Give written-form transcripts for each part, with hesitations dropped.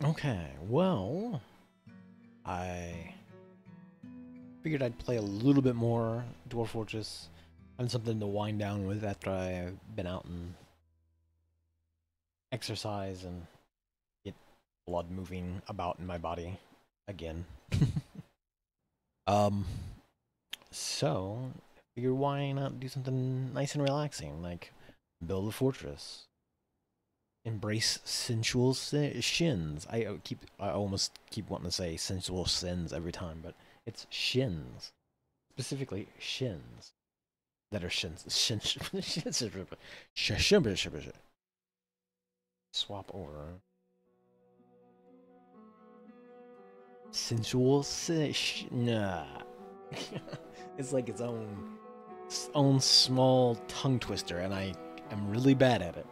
Okay, well, I figured I'd play a little bit more Dwarf Fortress and something to wind down with after I've been out and exercise and get blood moving about in my body again. um, so figured why not do something nice and relaxing, like build a fortress, embrace sensual shins. I almost keep wanting to say sensual sins every time, but it's shins, specifically shins that are shins. Swap over sensual nah. It's like its own small tongue twister, and I am really bad at it.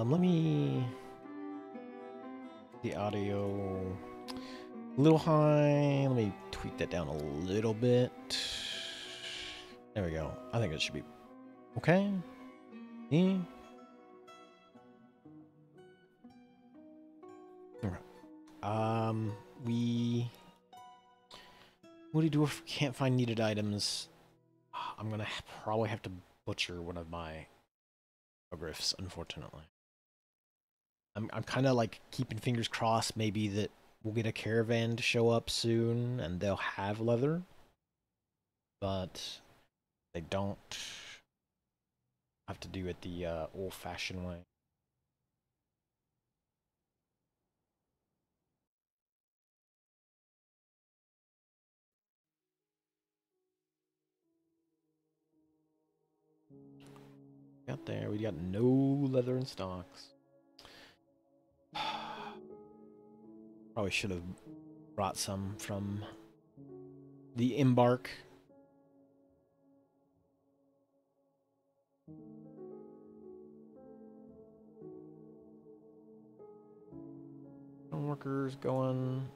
Let me the audio a little high. Let me tweak that down a little bit. There we go. I think it should be okay. Yeah. Okay. We Woody Dwarf can't find needed items. I'm gonna probably have to butcher one of my griffs, unfortunately. I'm kind of like keeping fingers crossed, maybe that we'll get a caravan to show up soon and they'll have leather, but they don't. Have to do it the old-fashioned way. Got there. We got no leather in stocks. Probably should have brought some from the embark. Workers going,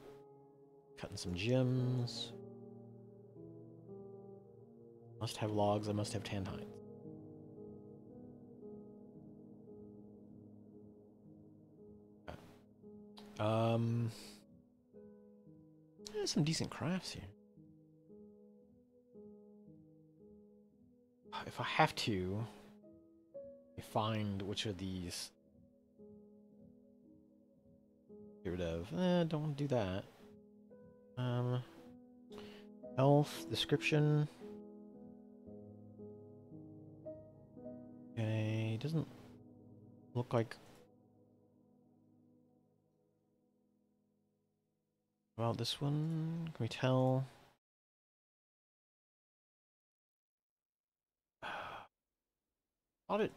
cutting some gems. Must have logs. I must have tan hides. Um, there's some decent crafts here. If I have to, find which of these get rid of. Don't do that. Um, health description. Okay, doesn't look like. About this one, can we tell? Thought it.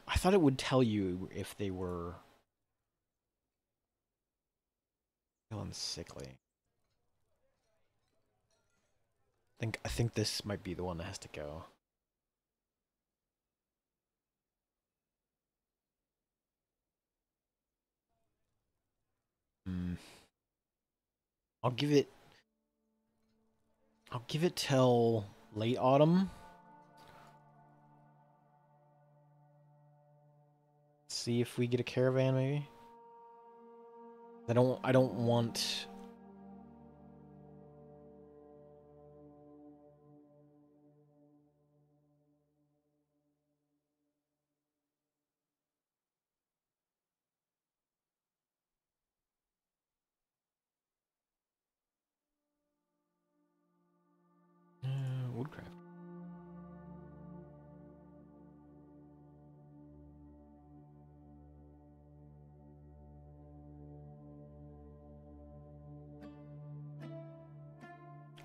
I thought it would tell you if they were feeling sickly. I think this might be the one that has to go. Hmm. I'll give it. I'll give it till late autumn. See if we get a caravan, maybe. I don't. I don't want. Woodcraft.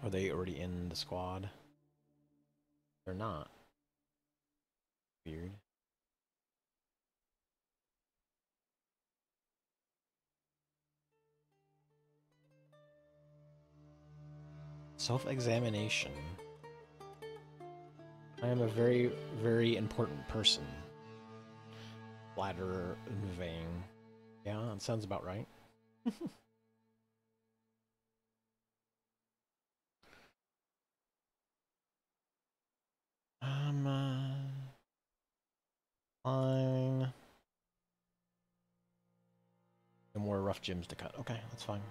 Are they already in the squad? They're not. Weird. Self-examination. I am a very, very important person. Bladder vein. Yeah, that sounds about right. Um, fine. rough gems to cut. Okay, that's fine.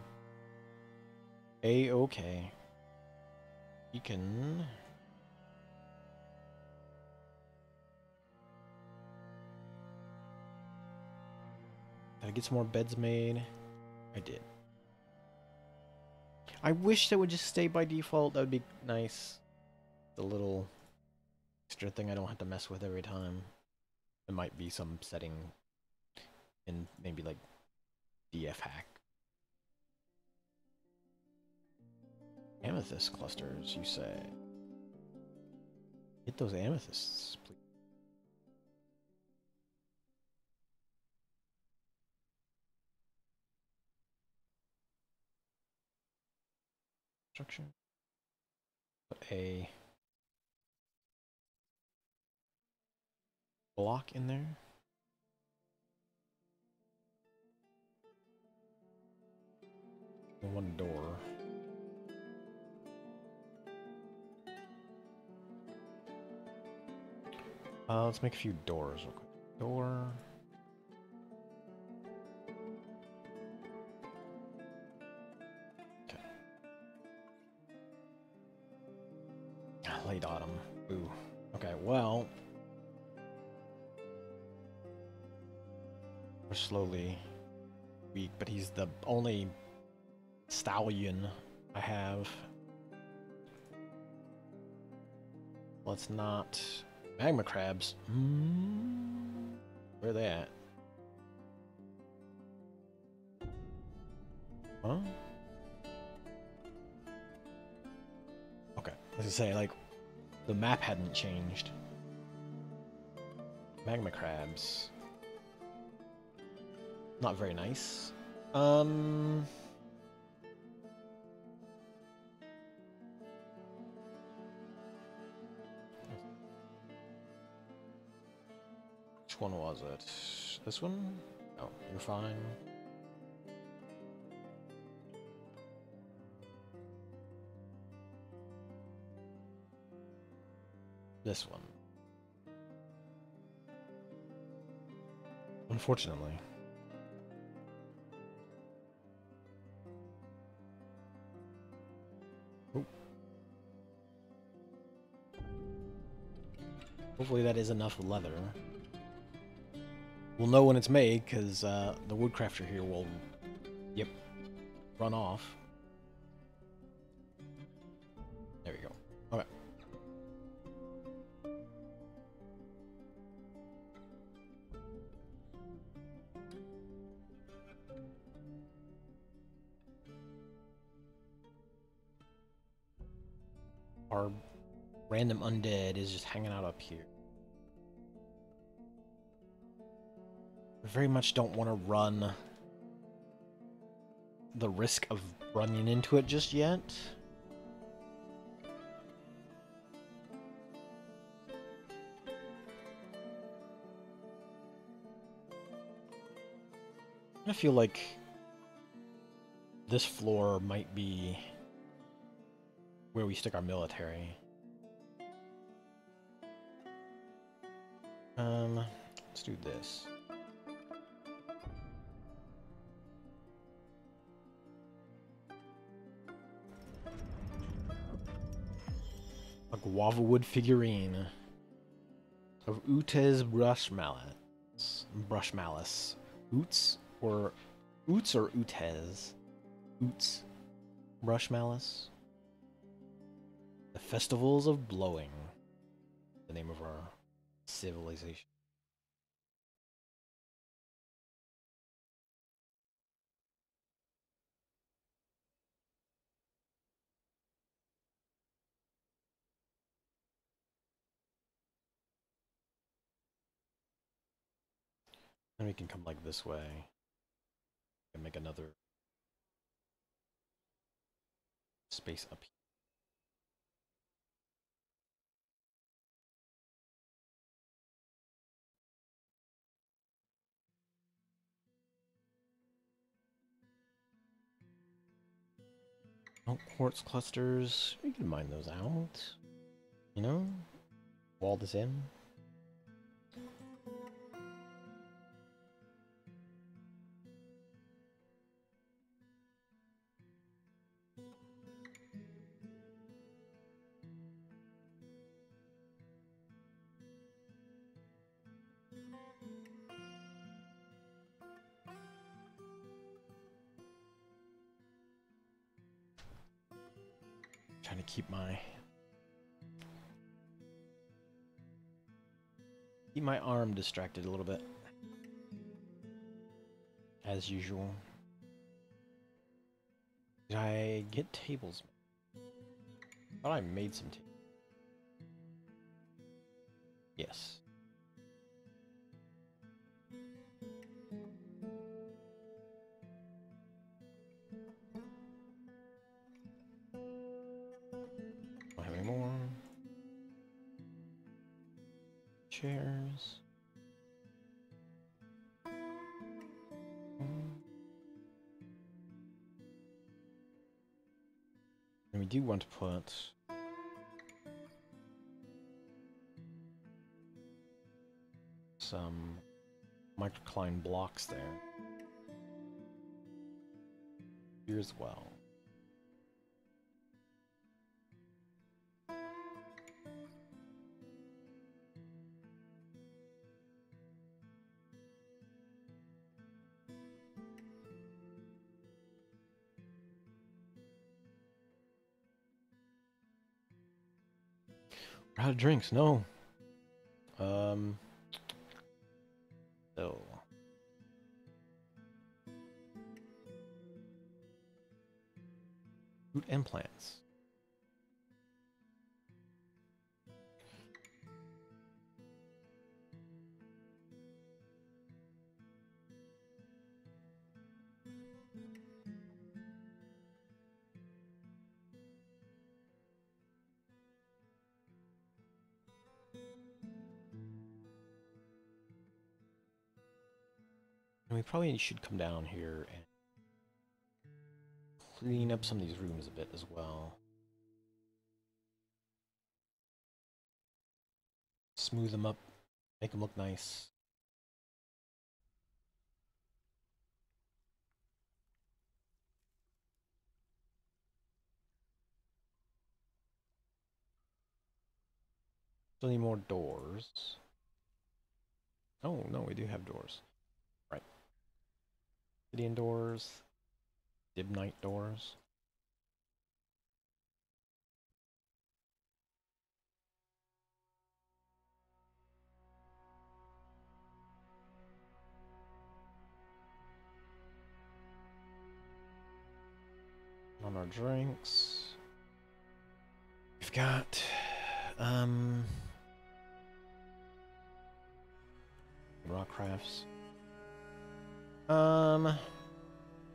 A-okay. You can... Did I get some more beds made? I did. I wish that would just stay by default. That would be nice. The little extra thing I don't have to mess with every time. It might be some setting in maybe like DF hack. Amethyst clusters, you say? Get those amethysts, please. Structure. Put a block in there. And one door. Let's make a few doors real quick. Door. Okay. Late autumn. Ooh. Okay, well. We're slowly weak, but he's the only stallion I have. Let's not... Magma crabs. Where are they at? Huh? Okay. I was gonna say, like, the map hadn't changed. Magma crabs. Not very nice. Which one was it? This one? Oh, you're fine. This one. Unfortunately. Oop. Hopefully that is enough leather. We'll know when it's made, because the woodcrafter here will, yep, run off. There we go. Okay. Our random undead is just hanging out up here. I very much don't want to run the risk of running into it just yet. I feel like this floor might be where we stick our military. Let's do this. A guava wood figurine of Ute's brush malice. Oots or Ute's? Oots. Brush malice. The Festivals of Blowing. The name of our civilization. And we can come like this way and make another space up here. Oh, quartz clusters. We can mine those out. You know? Wall this in. to keep my arm distracted a little bit, as usual. Did I get tables? I thought I made some tables. Yes. Don't have any more. Chairs. And we do want to put some microcline blocks there. Here as well. We're out of drinks, no. So fruit and plants. And we probably should come down here and clean up some of these rooms a bit as well. Smooth them up, make them look nice. Still need more doors. Oh, no, we do have doors. Right. Obsidian doors. Dibnite doors. On our drinks. We've got, rock crafts.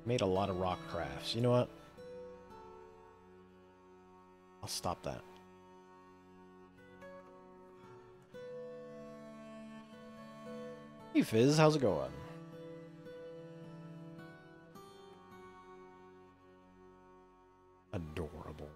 Made a lot of rock crafts. You know what? I'll stop that. Hey Fizz, how's it going? Adorable.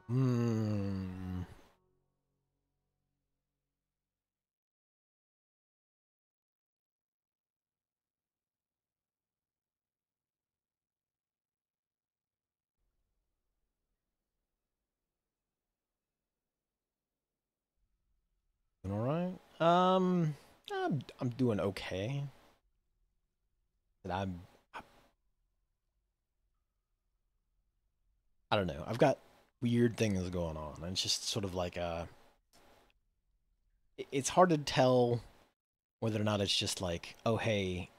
All right. I'm doing okay. And I don't know. I've got weird things going on. And it's just sort of like it's hard to tell whether or not it's just like, oh hey,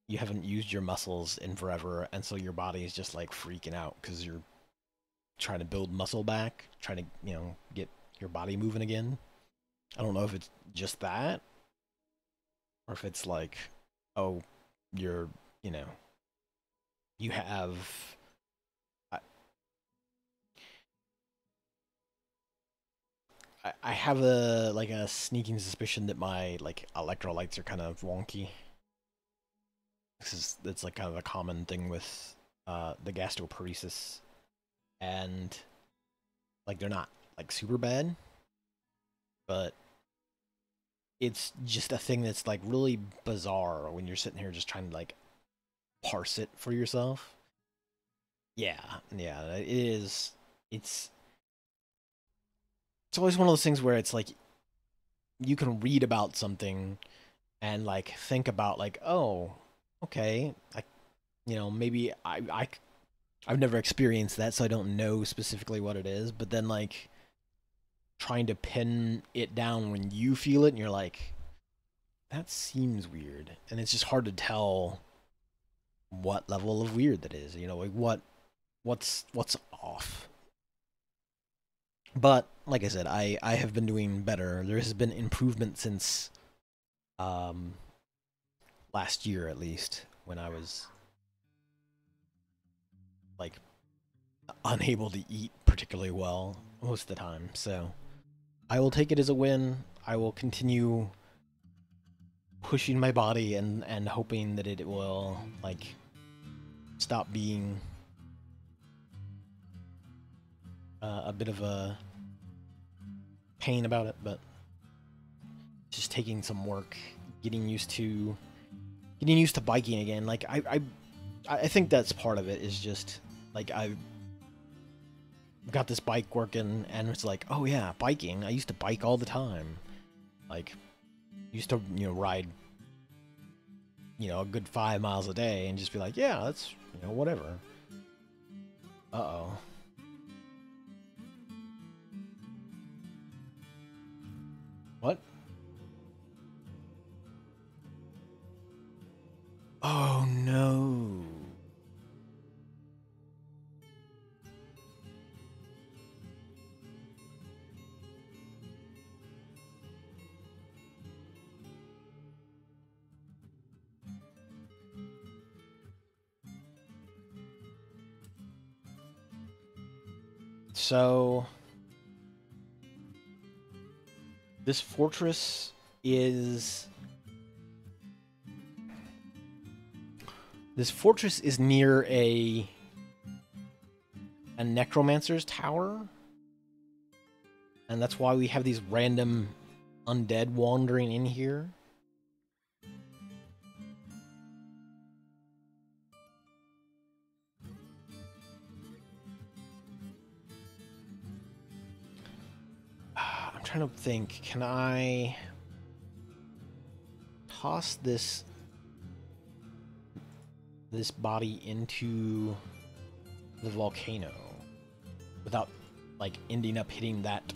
you haven't used your muscles in forever, and so your body is just like freaking out because you're trying to build muscle back, trying to, get your body moving again. I don't know if it's just that, or if it's like, oh, you're, you have. I have a sneaking suspicion that my electrolytes are kind of wonky. It's like kind of a common thing with the gastroparesis, and like they're not like super bad, but it's just a thing that's like really bizarre when you're sitting here just trying to like parse it for yourself. Yeah, it is. It's always one of those things where it's like you can read about something and like think about like, oh, okay, like, maybe I've never experienced that, so I don't know specifically what it is, but then like trying to pin it down when you feel it, and you're like, that seems weird. And it's just hard to tell what level of weird that is. You know, like what's off. But like I said, I have been doing better. There has been improvement since last year at least, when I was like unable to eat particularly well most of the time. So I will take it as a win. I will continue pushing my body and hoping that it will like stop being a bit of a pain about it, but just taking some work, getting used to biking again. Like I think that's part of it, is just like I've got this bike working and it's like, oh yeah, biking. I used to bike all the time. Like used to, ride, a good 5 miles a day and just be like, yeah, that's, whatever. Uh-oh. What? Oh no. So this fortress is near a necromancer's tower, and that's why we have these random undead wandering in here. I'm trying to think, can I toss this body into the volcano without like ending up hitting that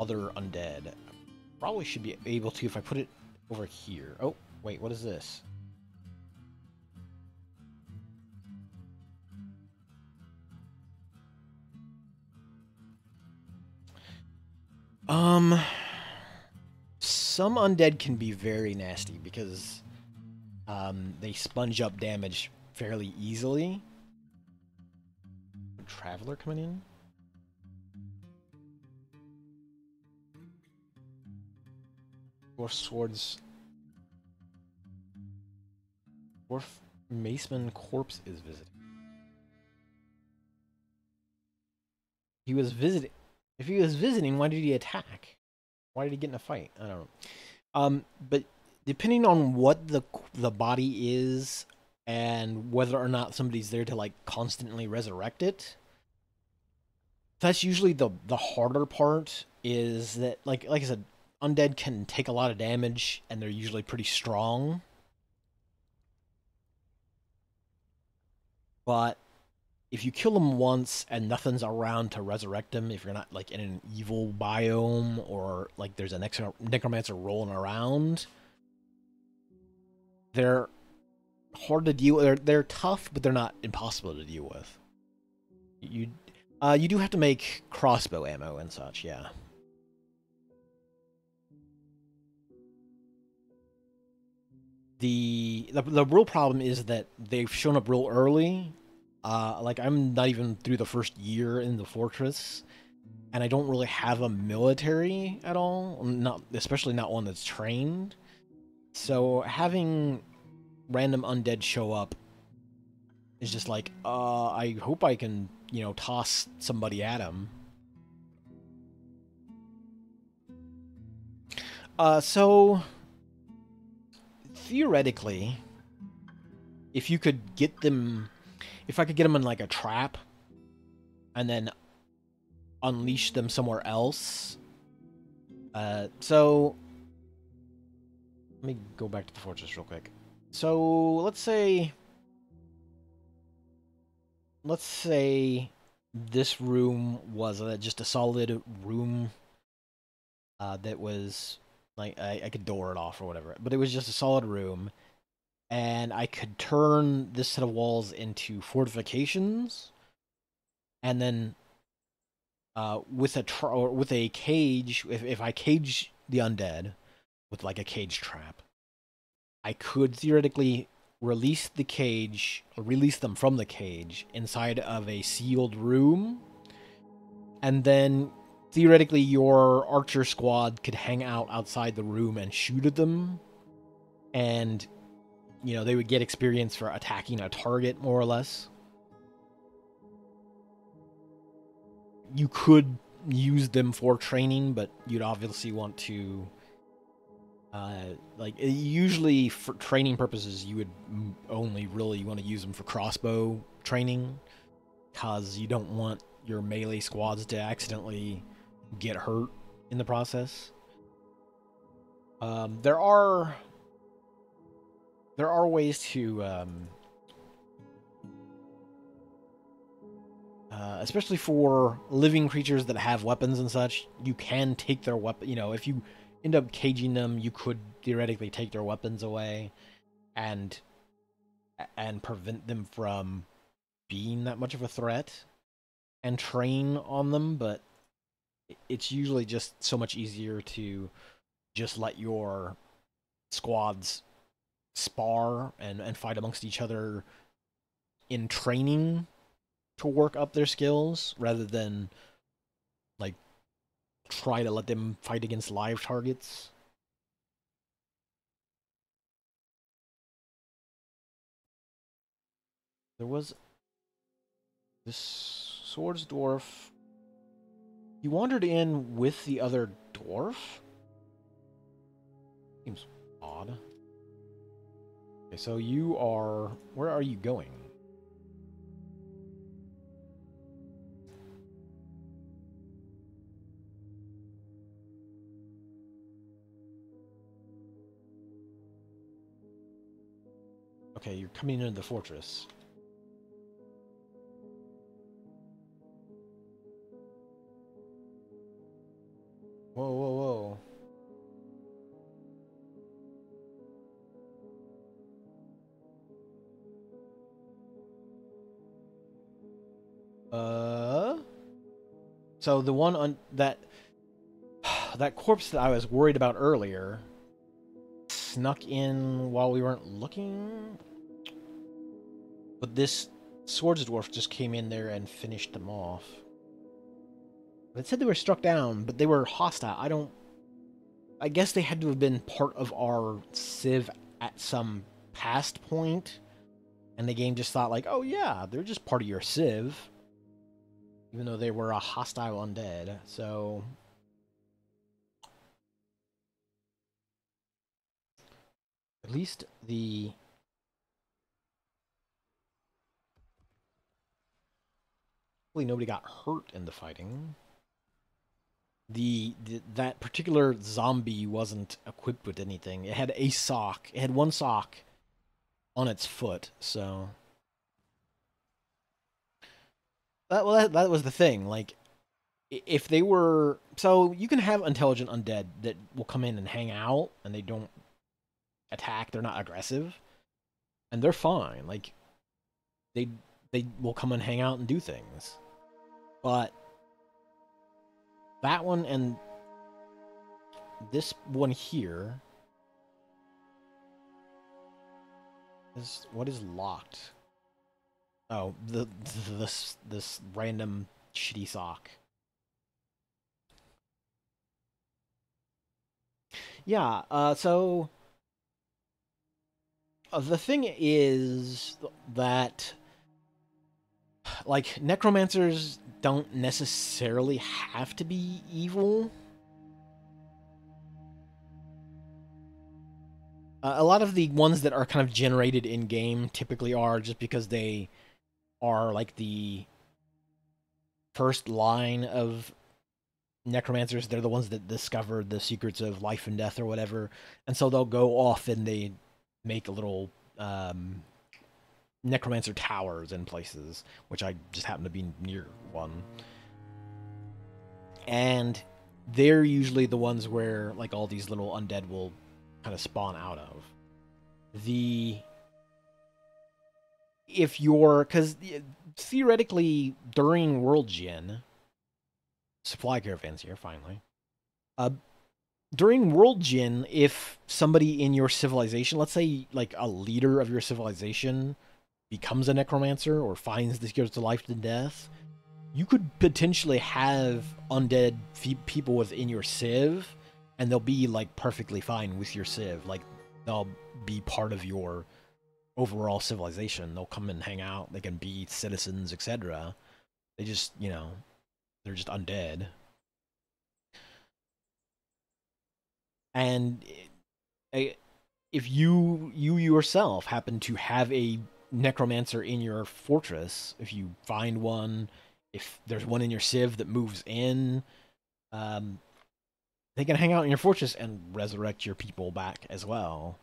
other undead? Probably should be able to if I put it over here. Oh, wait, what is this? Some undead can be very nasty because they sponge up damage fairly easily. Traveler coming in? Dwarf swords. Dwarf Maceman corpse is visiting. He was visiting. If he was visiting, why did he attack? Why did he get in a fight? I don't know. But depending on what the body is and whether or not somebody's there to like constantly resurrect it, that's usually the harder part. Is that like I said, undead can take a lot of damage and they're usually pretty strong. But if you kill them once and nothing's around to resurrect them, if you're not like in an evil biome or like there's a necromancer rolling around, they're hard to deal with. They're tough, but they're not impossible to deal with. You do have to make crossbow ammo and such, yeah. The real problem is that they've shown up real early. Like I'm not even through the first year in the fortress, and I don't really have a military at all. Especially not one that's trained. So having random undead show up is just like, I hope I can, toss somebody at him. So theoretically, if you could get them, if I could get them in like a trap and then unleash them somewhere else. So let me go back to the fortress real quick. So let's say this room was just a solid room that was like I could door it off or whatever, but it was just a solid room, and I could turn this set of walls into fortifications, and then with a cage, if I cage the undead with like a cage trap, I could theoretically release them from the cage inside of a sealed room, and then theoretically your archer squad could hang out outside the room and shoot at them, and they would get experience for attacking a target more or less. You could use them for training, but you'd obviously want to usually for training purposes you would only really want to use them for crossbow training, because you don't want your melee squads to accidentally get hurt in the process. There are ways to especially for living creatures that have weapons and such, you can take their weapon. If you end up caging them, you could theoretically take their weapons away and prevent them from being that much of a threat and train on them, but it's usually just so much easier to just let your squads spar and fight amongst each other in training to work up their skills, rather than like try to let them fight against live targets. There was this swords dwarf. He wandered in with the other dwarf? Seems odd. Okay, so you are... Where are you going? Okay, you're coming into the fortress. Whoa, whoa, whoa. So the one on that corpse that I was worried about earlier snuck in while we weren't looking, but this swords dwarf just came in there and finished them off. It said they were struck down, but they were hostile. I guess they had to have been part of our civ at some past point, and the game just thought like, oh yeah, they're just part of your civ, even though they were a hostile undead. So at least hopefully nobody got hurt in the fighting. That particular zombie wasn't equipped with anything. It had a sock. It had one sock on its foot, so that was the thing. Like, if they were... So you can have intelligent undead that will come in and hang out, and they don't attack. They're not aggressive, and they're fine. Like, they will come and hang out and do things. But that one and this one here is... What is locked? Oh, this random shitty sock. Yeah, so the thing is that, like, necromancers don't necessarily have to be evil. A lot of the ones that are kind of generated in game typically are just because they are like the first line of necromancers. They're the ones that discovered the secrets of life and death or whatever, and so they'll go off and they make a little necromancer towers in places, which I just happen to be near one. And they're usually the ones where like all these little undead will kind of spawn out of. If you're, because theoretically during World Gin, supply caravans here finally. During World Gin, if somebody in your civilization, let's say like a leader of your civilization, becomes a necromancer or finds the secrets to life and death, you could potentially have undead people within your civ, and they'll be like perfectly fine with your civ. Like they'll be part of your overall civilization. They'll come and hang out. They can be citizens, etc. They just, they're just undead. And if you yourself happen to have a necromancer in your fortress, if you find one, if there's one in your civ that moves in, they can hang out in your fortress and resurrect your people back as well.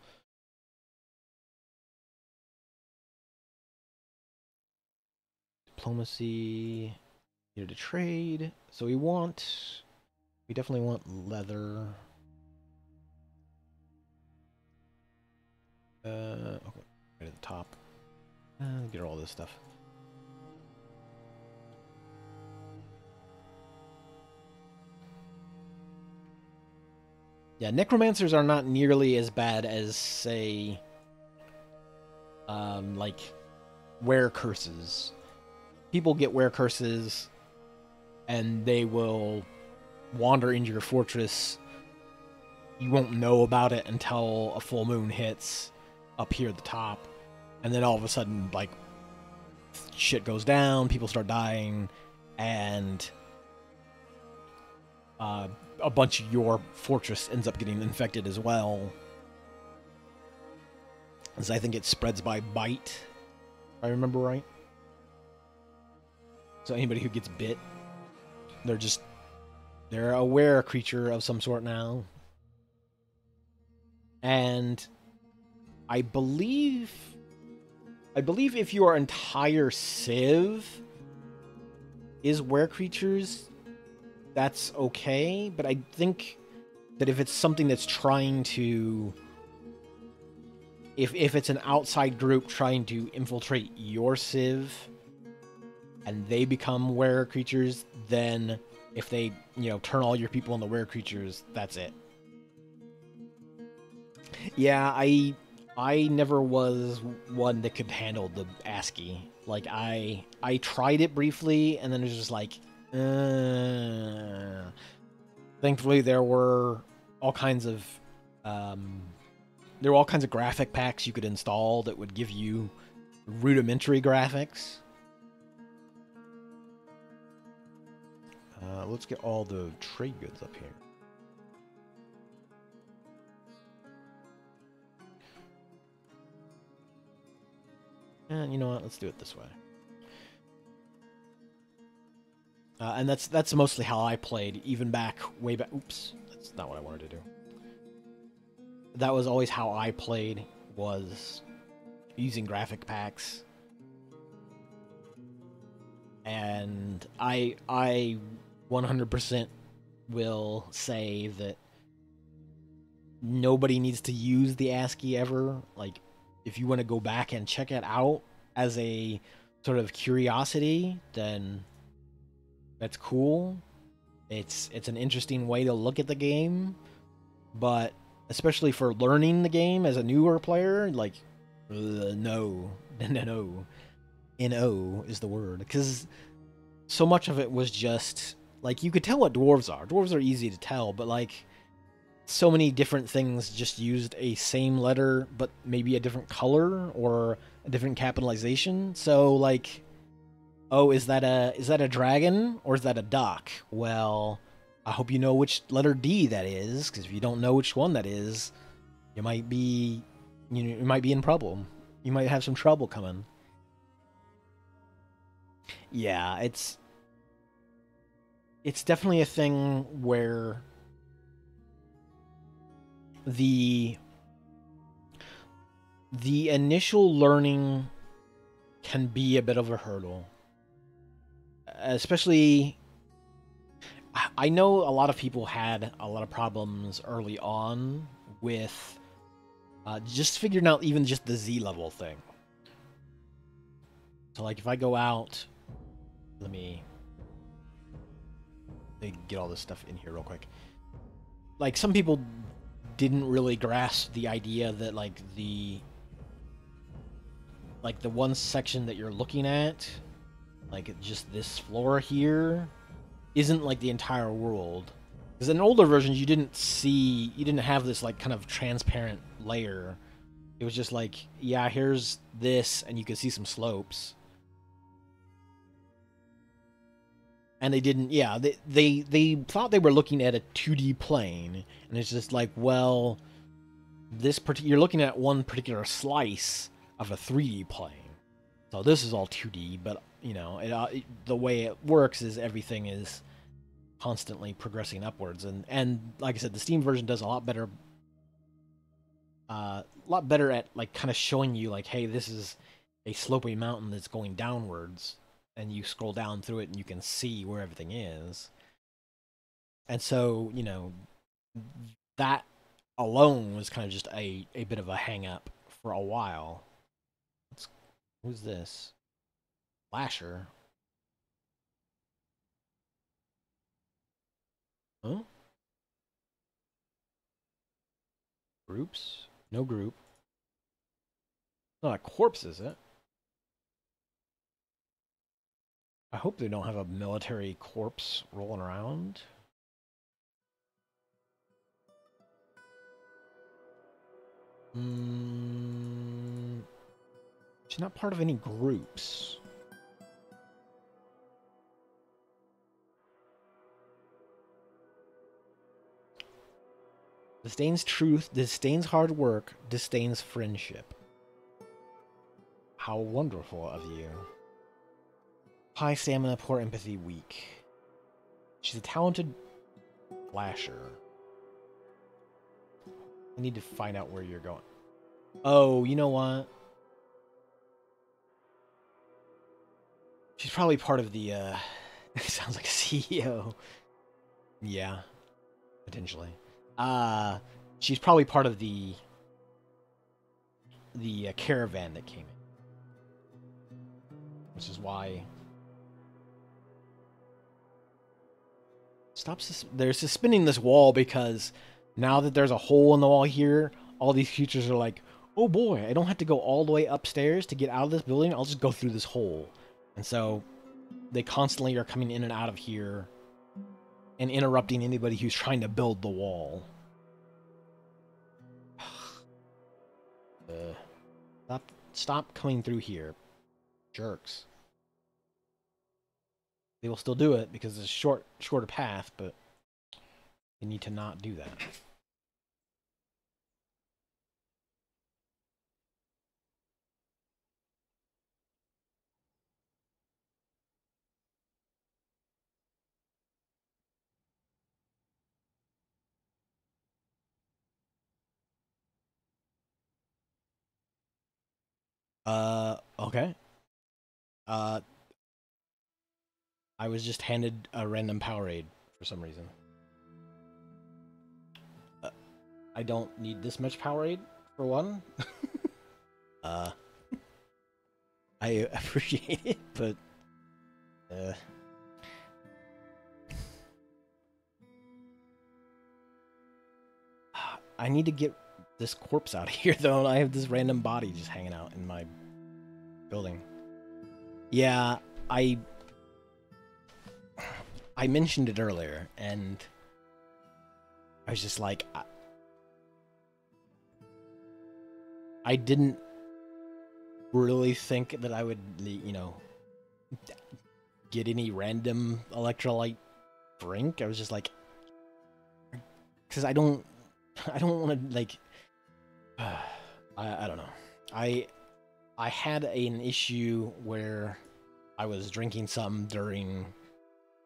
Diplomacy, here to trade. So we definitely want leather. Okay, right at the top. Get all this stuff. Yeah, necromancers are not nearly as bad as, say, like, wear curses. People get wear curses, and they will wander into your fortress. You won't know about it until a full moon hits up here at the top, and then all of a sudden, like, shit goes down, people start dying, and a bunch of your fortress ends up getting infected as well. As I think it spreads by bite, if I remember right. So anybody who gets bit, they're a were creature of some sort now. And I believe if your entire civ is were creatures, that's okay. But I think that if it's something that's trying to, if it's an outside group trying to infiltrate your civ, and they become were creatures, then if they, turn all your people into were creatures, that's it. Yeah, I never was one that could handle the ASCII. Like, I tried it briefly, and then it was just like, Thankfully, there were all kinds of graphic packs you could install that would give you rudimentary graphics. Let's get all the trade goods up here. And you know what? Let's do it this way. And that's mostly how I played, even way back. Oops, that's not what I wanted to do. That was always how I played, was using graphic packs. And I 100% will say that nobody needs to use the ASCII ever. Like, if you want to go back and check it out as a sort of curiosity, then that's cool. It's an interesting way to look at the game, but especially for learning the game as a newer player, like, no. NO is the word, because so much of it was just, like, you could tell what dwarves are. Dwarves are easy to tell, but, like, so many different things just used a same letter, but maybe a different color or a different capitalization. So, like, oh, is that a dragon or is that a duck? Well, I hope you know which letter D that is, because if you don't know which one that is, you might be in problem. You might have some trouble coming. Yeah, it's definitely a thing where the initial learning can be a bit of a hurdle. Especially, I know a lot of people had a lot of problems early on with just figuring out even just the Z level thing. So, like, if I go out, let me get all this stuff in here real quick. Like, some people didn't really grasp the idea that, like, the one section that you're looking at, like, just this floor here, isn't, like, the entire world. Because in older versions, you didn't have this, like, kind of transparent layer. It was just like, yeah, here's this, and you could see some slopes. And they didn't, yeah, they thought they were looking at a 2D plane, and it's just like, well, you're looking at one particular slice of a 3D plane. So this is all 2D, but, you know, the way it works is everything is constantly progressing upwards. And like I said, the Steam version does a lot better at, like, kind of showing you, like, hey, this is a sloping mountain that's going downwards, and you scroll down through it and you can see where everything is. And so, you know, that alone was kind of just a bit of a hang up for a while. Who's this? Lasher? Huh? Groups? No group. Not a corpse, is it? I hope they don't have a military corpse rolling around. She's not part of any groups. Disdains truth, disdains hard work, disdains friendship. How wonderful of you. High stamina, poor empathy, weak. She's a talented flasher. I need to find out where you're going. Oh, you know what? She's probably part of the, sounds like a CEO. Yeah, potentially. She's probably part of the caravan that came in. Which is why... They're suspending this wall because now that there's a hole in the wall here, all these creatures are like, oh boy, I don't have to go all the way upstairs to get out of this building. I'll just go through this hole. And so they constantly are coming in and out of here and interrupting anybody who's trying to build the wall. Stop coming through here. Jerks. They will still do it because it's a shorter path, but they need to not do that. Okay. Uh, I was just handed a random Powerade for some reason. I don't need this much Powerade, for one. I appreciate it, but... I need to get this corpse out of here, though. I have this random body just hanging out in my building. Yeah, I mentioned it earlier, and I was just like, I didn't really think that I would, you know, get any random electrolyte drink. I was just like, because I don't want to, like, I don't know. I had an issue where I was drinking some during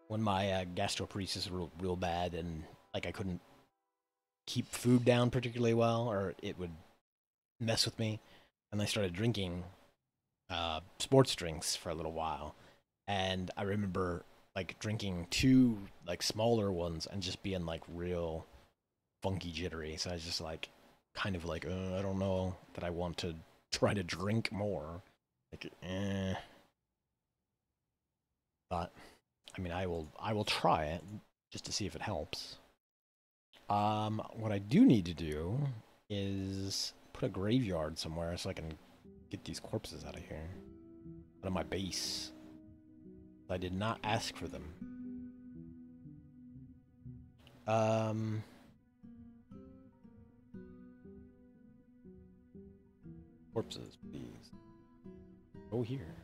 when my gastroparesis was real bad, and like I couldn't keep food down particularly well, or it would mess with me, and I started drinking. sports drinks for a little while, and I remember like drinking two like smaller ones and just being like real funky jittery. So I was just like, kind of like, I don't know that I want to try to drink more. Like, but I mean, I will try it just to see if it helps. What I do need to do is put a graveyard somewhere so I can get these corpses out of here, out of my base. I did not ask for them. Um, corpses, please. Go here.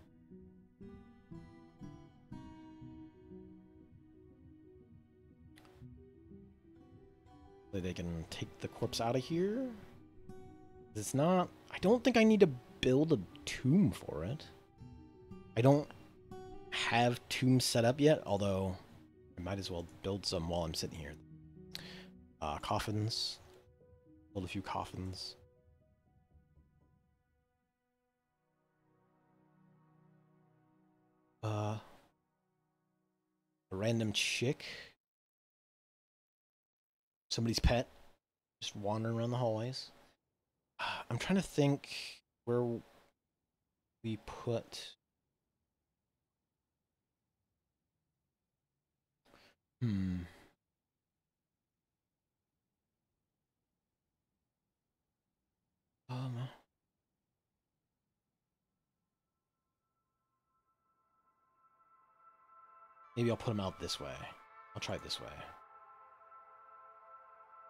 So they can take the corpse out of here. It's not... I don't think I need to build a tomb for it. I don't have tombs set up yet, although I might as well build some while I'm sitting here. Coffins. Build a few coffins. A random chick. Somebody's pet. Just wandering around the hallways. I'm trying to think where we put... Um, maybe I'll put them out this way. I'll try it this way.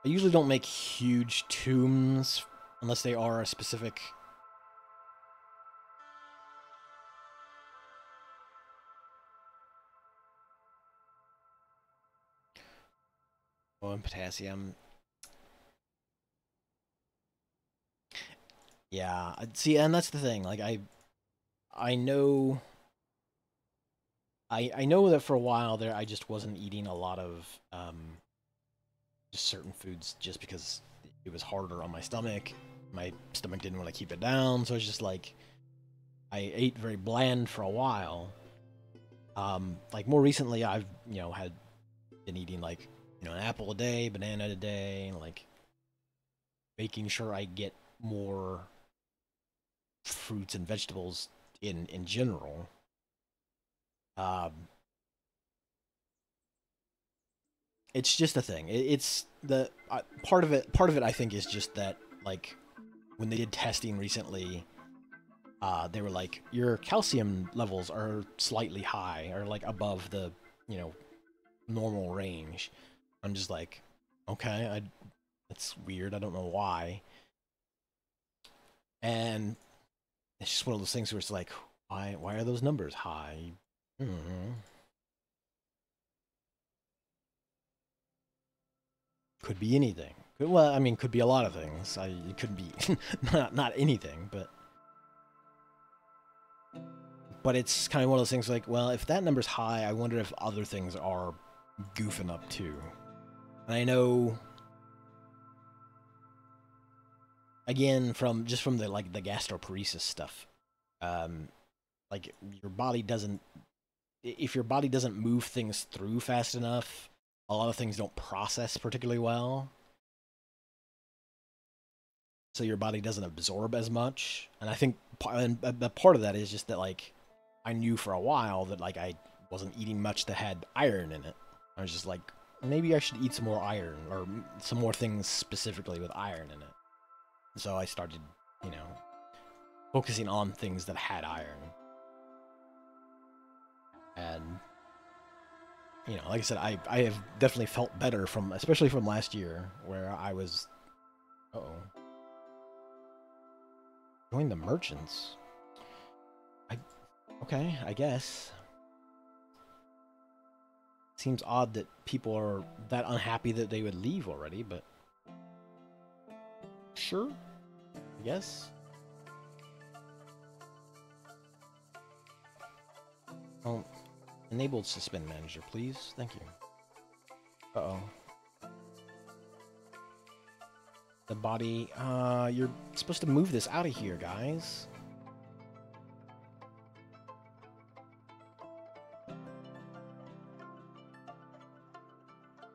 I usually don't make huge tombs unless they are a specific... Oh, and potassium. Yeah, see, and that's the thing. Like, I know... I know that for a while there, I just wasn't eating a lot of, just certain foods just because it was harder on my stomach. My stomach didn't want to keep it down, so it's just like... I ate very bland for a while. Like, more recently, I've, had been eating, like, an apple a day, banana a day, like, making sure I get more fruits and vegetables in general. Um, it's just a thing. It's the part of it. Part of it, I think, is just that, like, when they did testing recently, they were like, your calcium levels are slightly high, or like above the, normal range. I'm just like, okay, that's weird. I don't know why. And it's just one of those things where it's like, why are those numbers high? Hmm. Could be anything. Well, I mean, could be a lot of things. It could be not anything, but it's kind of one of those things like, well, if that number's high, I wonder if other things are goofing up too. And I know, again, from the like the gastroparesis stuff, like your body doesn't, if your body doesn't move things through fast enough, a lot of things don't process particularly well. So your body doesn't absorb as much. And I think part of that is just that, like, I knew for a while that, like, I wasn't eating much that had iron in it. I was just like, maybe I should eat some more iron, or some more things specifically with iron in it. So I started, focusing on things that had iron. And, like I said, I have definitely felt better especially from last year, where I was... Uh-oh. Join the merchants. Okay, I guess. Seems odd that people are that unhappy that they would leave already, but... Sure. I guess. Oh, enabled suspend manager, please. Thank you. Uh-oh. The body... you're supposed to move this out of here, guys.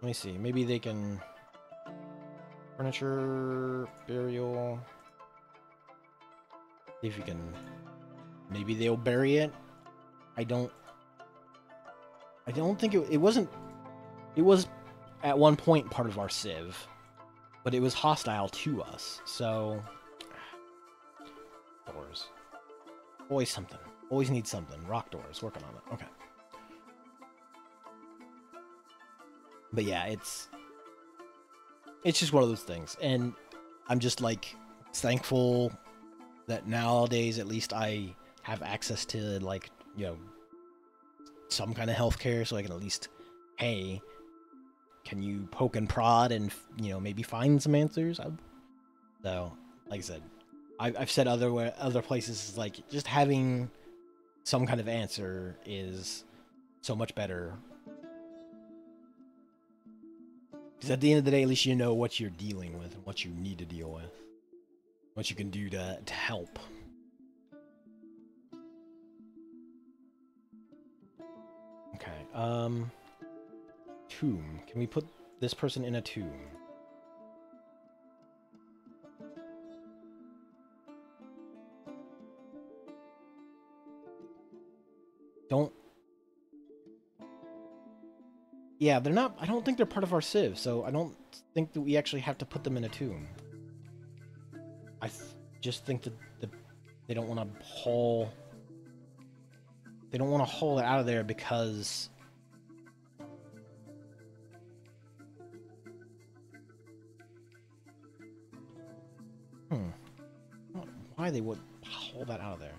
Let me see. Maybe they can... Furniture, burial... See if you can... Maybe they'll bury it. I don't think it wasn't... It was at one point part of our civ, but it was hostile to us, so... Doors. Always something. Always need something. Rock doors. Working on it. Okay. But yeah, it's just one of those things. And I'm just, like, thankful that nowadays, at least, I have access to, like, you know, some kind of healthcare, so I can at least, hey, can you poke and prod and, you know, maybe find some answers? So, like I said, I've said other places, like, just having some kind of answer is so much better. Because at the end of the day, at least you know what you're dealing with and what you need to deal with. What you can do to help. Okay, tomb. Can we put this person in a tomb? Don't... Yeah, they're not... I don't think they're part of our civ, so I don't think that we actually have to put them in a tomb. I just think that they don't want to haul... They don't want to haul it out of there because... Why they would haul that out of there?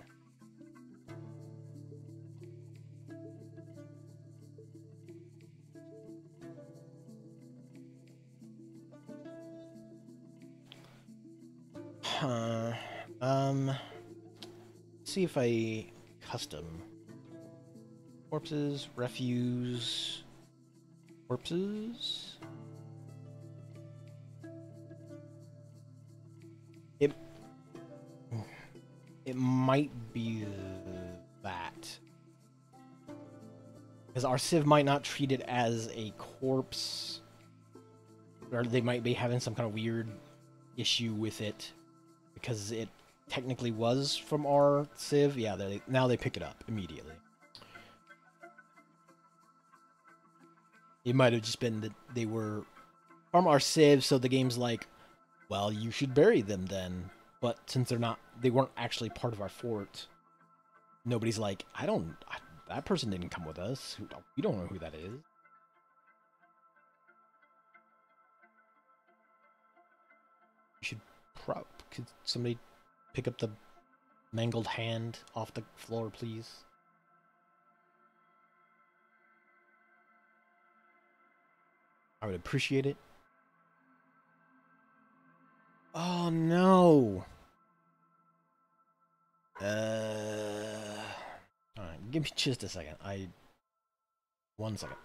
Huh. See if I custom corpses, refuse, corpses. It might be that, because our civ might not treat it as a corpse, or they might be having some kind of weird issue with it because it technically was from our civ. Yeah, now they pick it up immediately. It might have just been that they were from our civ, so the game's like, well, you should bury them then. But since they weren't actually part of our fort, nobody's like, that person didn't come with us. We don't know who that is. Could somebody pick up the mangled hand off the floor, please? I would appreciate it. Oh no. Alright, give me just a second. 1 second.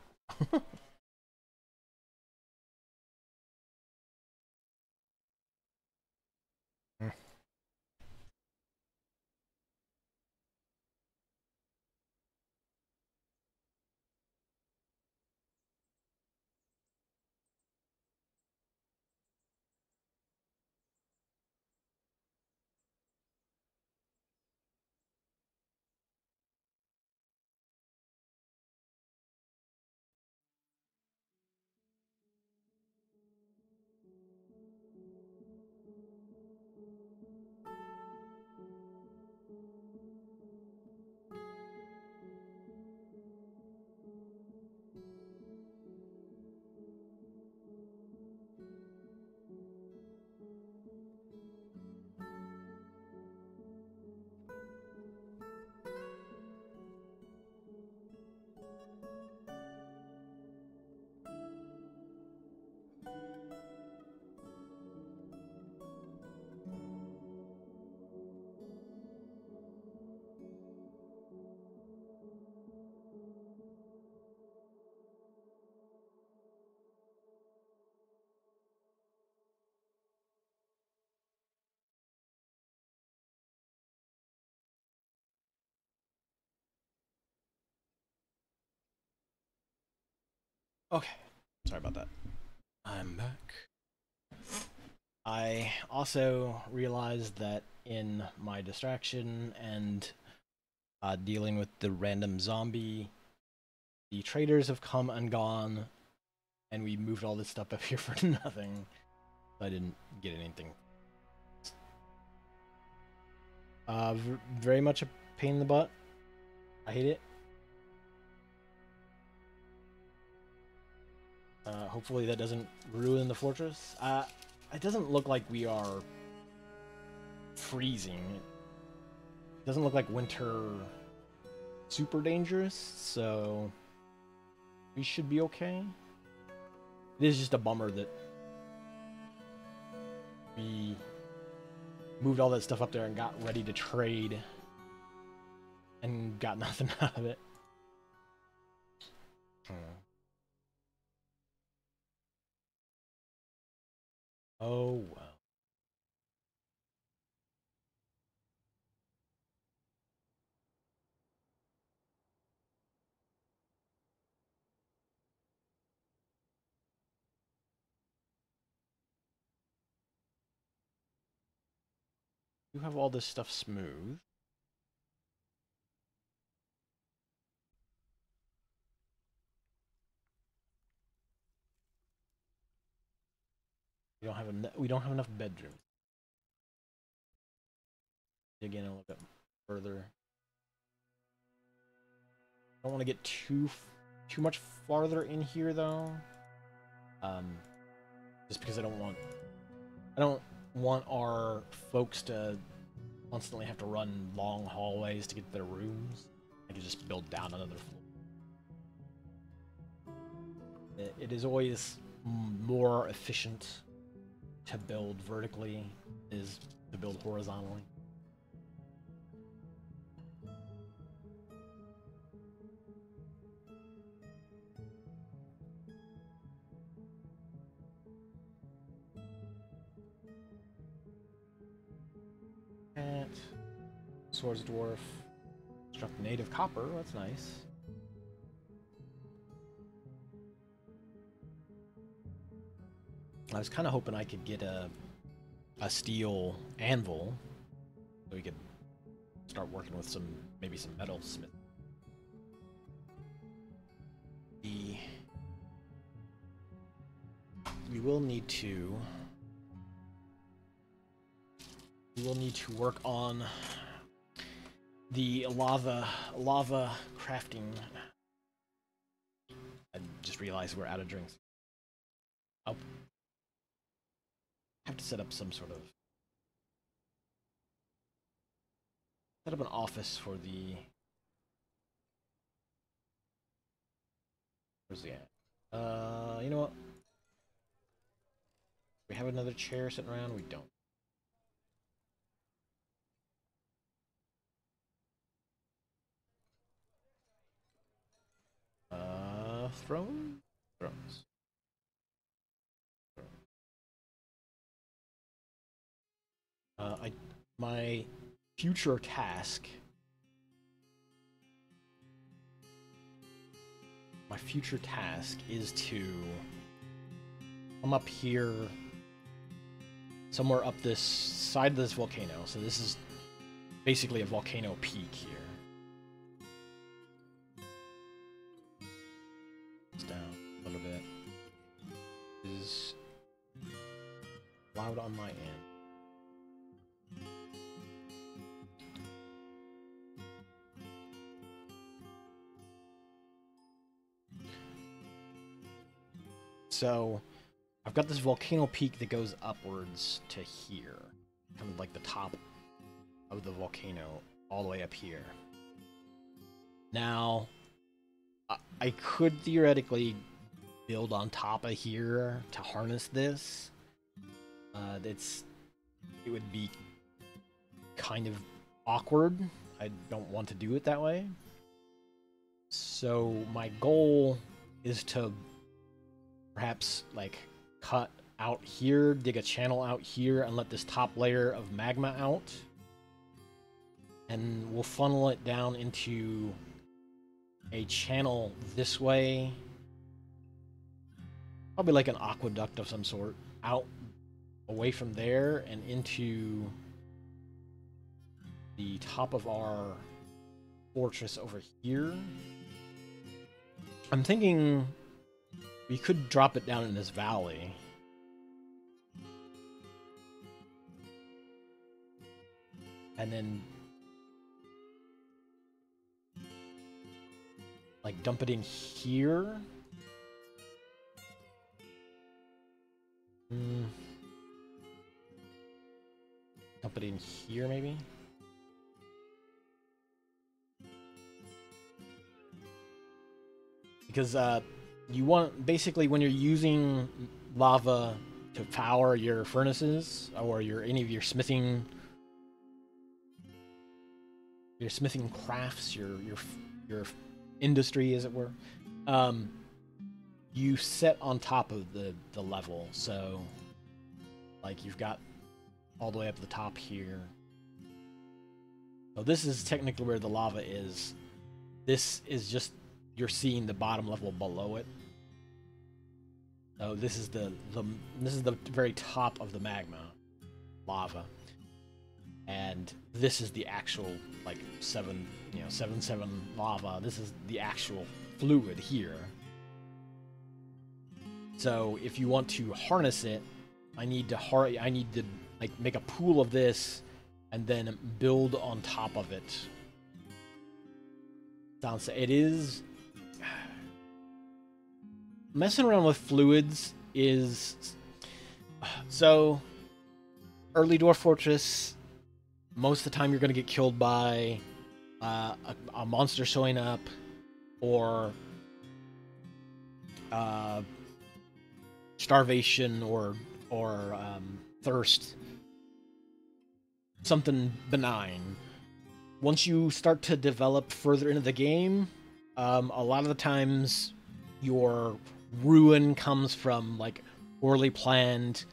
Okay, Sorry about that. I'm back. I also realized that in my distraction and dealing with the random zombie, the traders have come and gone, and we moved all this stuff up here for nothing. I didn't get anything. Very much a pain in the butt. I hate it. Hopefully that doesn't ruin the fortress. It doesn't look like we are freezing. It doesn't look like winter super dangerous, so we should be okay. It is just a bummer that we moved all that stuff up there and got ready to trade and got nothing out of it. Oh well. You have all this stuff smooth. We don't have enough bedrooms. Dig in a little bit further. I don't want to get too much farther in here though. Just because I don't want our folks to constantly have to run long hallways to get to their rooms. I could just build down another floor. It is always more efficient to build vertically is to build horizontally. Swords Dwarf. Construct native copper, that's nice. I was kind of hoping I could get a steel anvil so we could start working with maybe some metal smith. We will need to work on the lava crafting. I just realized we're out of drinks. I'll have to set up some sort of an office for the. Where's the at? You know what? We have another chair sitting around. We don't. Thrones. My future task. My future task is to come up here, somewhere up this side of this volcano. So this is basically a volcano peak here. Loud on my end. So, I've got this volcano peak that goes upwards to here. Kind of like the top of the volcano, all the way up here. Now, I could theoretically build on top of here to harness this. It would be kind of awkward. I don't want to do it that way. So my goal is to perhaps like cut out here, dig a channel out here, and let this top layer of magma out. And we'll funnel it down into a channel this way. probably like an aqueduct of some sort out away from there and into the top of our fortress over here. I'm thinking we could drop it down in this valley. And then like dump it in here. Dump it in here, maybe? Because you want, basically, when you're using lava to power your furnaces or any of your smithing crafts, your industry, as it were, you set on top of the level. So, like, you've got all the way up the top here. So this is technically where the lava is. This is just, you're seeing the bottom level below it. So this is the very top of the magma lava, and this is the actual like 7 lava. This is the actual fluid here. So if you want to harness it, I need to like make a pool of this and then build on top of it. It is messing around with fluids is so early Dwarf Fortress. Most of the time, you're going to get killed by a monster showing up, or starvation, or thirst. Something benign. Once you start to develop further into the game, a lot of the times your ruin comes from like poorly planned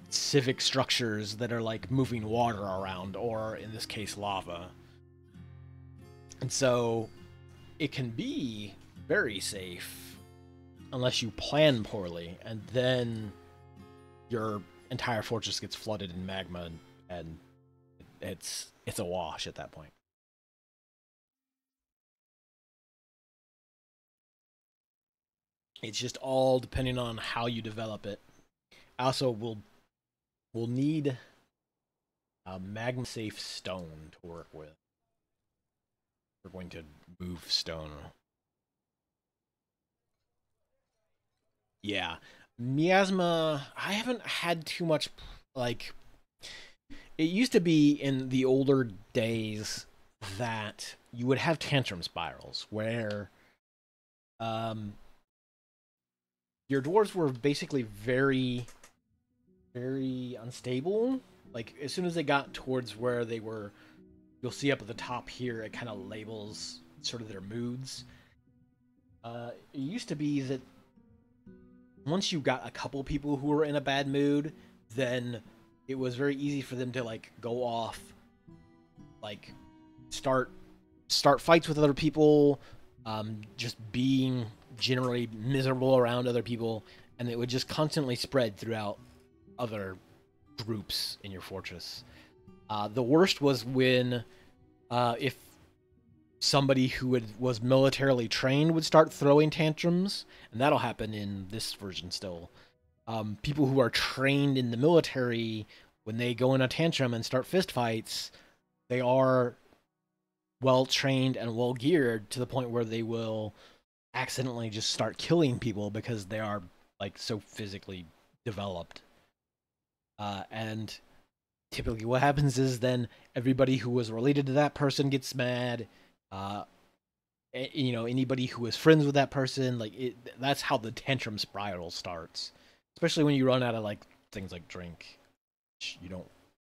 civic structures that are like moving water around, or in this case lava. And so it can be very safe unless you plan poorly, and then your entire fortress gets flooded in magma, and it's a wash at that point. It's just all depending on how you develop it. Also, we'll need a magma safe stone to work with. We're going to move stone. Yeah. Miasma, I haven't had too much, like, it used to be in the older days that you would have tantrum spirals where your dwarves were basically very, very unstable. Like, as soon as they got towards where they were, you'll see up at the top here, it kind of labels sort of their moods. It used to be that once you got a couple people who were in a bad mood, then it was very easy for them to like go off, like start fights with other people, just being generally miserable around other people, and it would just constantly spread throughout other groups in your fortress. The worst was when if somebody who was militarily trained would start throwing tantrums, and that'll happen in this version still. People who are trained in the military, when they go in a tantrum and start fistfights, they are well trained and well geared to the point where they will accidentally just start killing people because they are like so physically developed. And typically what happens is then everybody who was related to that person gets mad. Anybody who is friends with that person, that's how the tantrum spiral starts. Especially when you run out of like things like drink, which you don't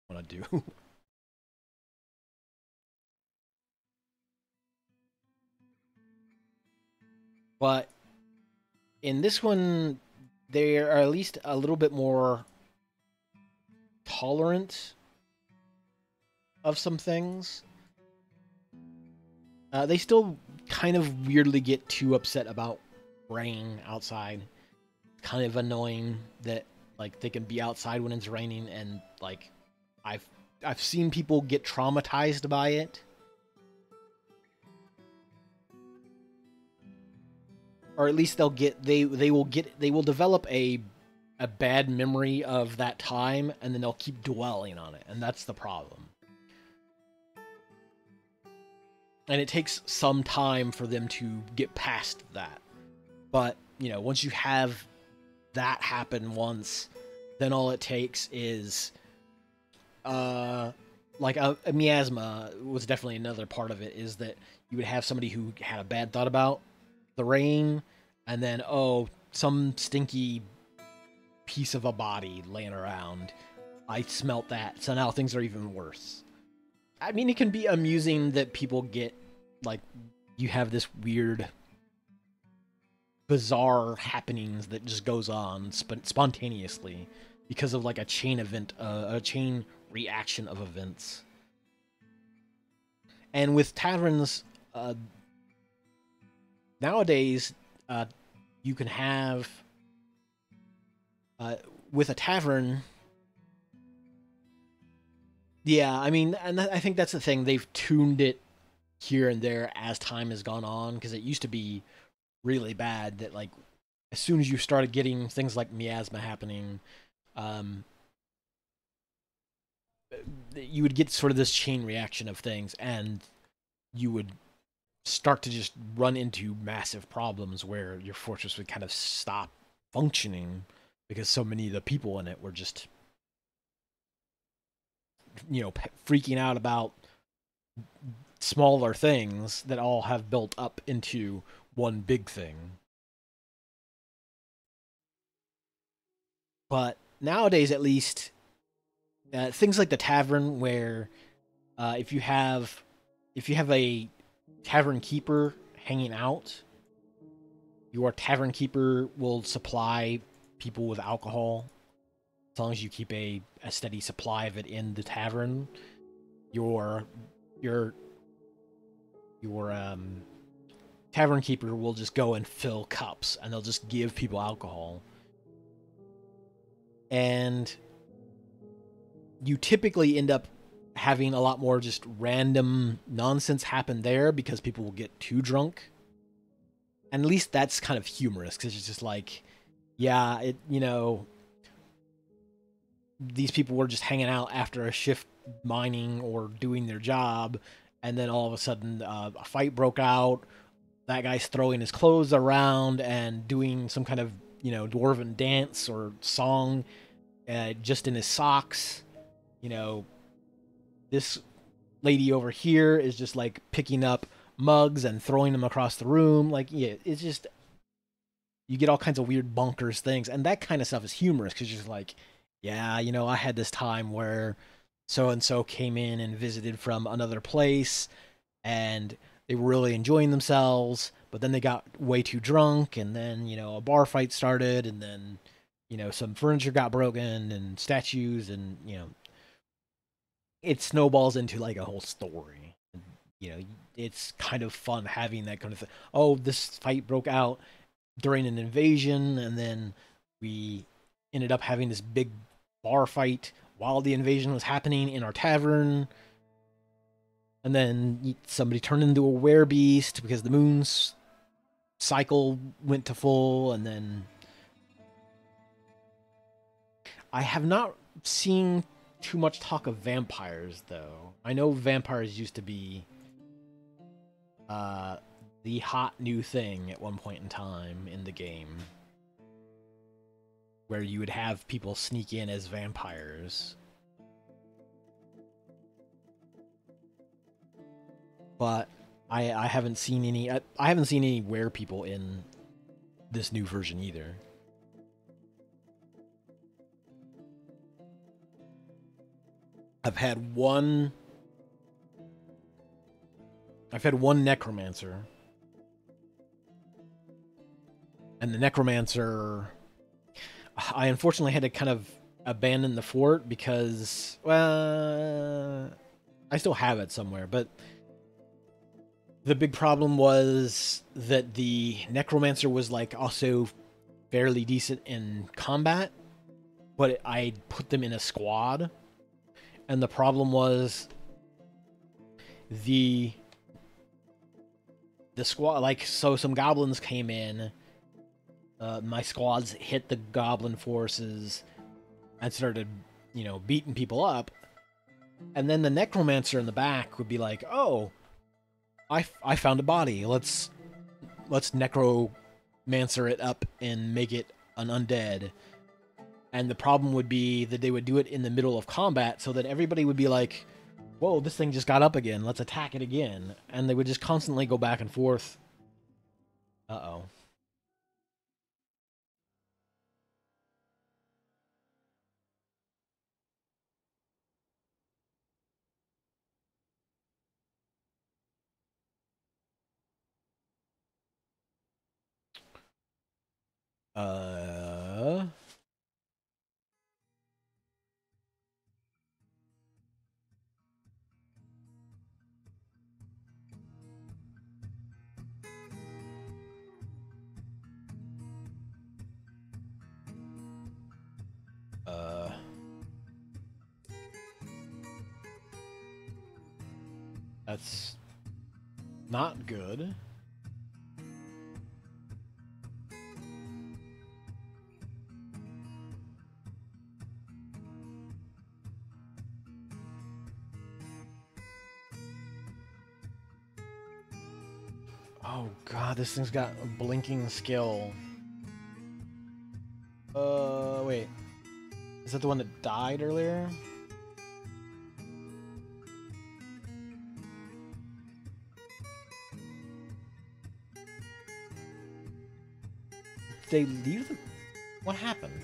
want to do. But in this one, they are at least a little bit more tolerant of some things. They still kind of weirdly get too upset about rain outside. kind of annoying that like they can be outside when it's raining, and like I've I've seen people get traumatized by it. Or at least they will develop a bad memory of that time, and then they'll keep dwelling on it, and that's the problem. And it takes some time for them to get past that. But, you know, once you have that happen once, then all it takes is like a miasma was definitely another part of it, is that you would have somebody who had a bad thought about the rain, and then, oh, some stinky piece of a body laying around. I smelt that, so now things are even worse. I mean, it can be amusing that people get, like, you have this weird, bizarre happenings that just goes on spontaneously because of, like, a chain event, a chain reaction of events. And with taverns, nowadays, you can have, with a tavern, yeah, I mean, and I think that's the thing. They've tuned it here and there as time has gone on, because it used to be really bad that, like, as soon as you started getting things like miasma happening, you would get sort of this chain reaction of things, and you would start to just run into massive problems where your fortress would kind of stop functioning because so many of the people in it were just, you know, freaking out about smaller things that all have built up into one big thing. But nowadays, at least, things like the tavern, where if you have a tavern keeper hanging out, your tavern keeper will supply people with alcohol as long as you keep a steady supply of it in the tavern. Your tavern keeper will just go and fill cups, and they'll just give people alcohol. And you typically end up having a lot more just random nonsense happen there because people will get too drunk. And at least that's kind of humorous, because it's just like, yeah, it, you know, these people were just hanging out after a shift mining or doing their job, and then all of a sudden a fight broke out. That guy's throwing his clothes around and doing some kind of, you know, dwarven dance or song just in his socks. You know, this lady over here is just like picking up mugs and throwing them across the room. Like, yeah, it's just, you get all kinds of weird bonkers things, and that kind of stuff is humorous, because you're just like, yeah, you know, I had this time where so and so came in and visited from another place, and they were really enjoying themselves, but then they got way too drunk, and then, you know, a bar fight started, and then, you know, some furniture got broken and statues, and, you know, it snowballs into like a whole story. You know, it's kind of fun having that kind of thing. Oh, this fight broke out during an invasion, and then we ended up having this big bar fight while the invasion was happening in our tavern. And then somebody turned into a werebeast because the moon's cycle went to full, and then I have not seen too much talk of vampires, though. I know vampires used to be the hot new thing at one point in time in the game, where you would have people sneak in as vampires. But I haven't seen any. I haven't seen any were people in this new version either. I've had one necromancer, and the necromancer, I unfortunately had to kind of abandon the fort because, well, I still have it somewhere, but the big problem was that the necromancer was like also fairly decent in combat, but I put them in a squad, and the problem was the squad, like, so some goblins came in, my squads hit the goblin forces and started, you know, beating people up, and then the necromancer in the back would be like, oh, I found a body, let's necromancer it up and make it an undead. And the problem would be that they would do it in the middle of combat, so that everybody would be like, whoa, this thing just got up again, let's attack it again. And they would just constantly go back and forth. Uh-oh. Uh... That's not good. Oh god, this thing's got a blinking skill. Wait. Is that the one that died earlier? Did they leave the... What happened?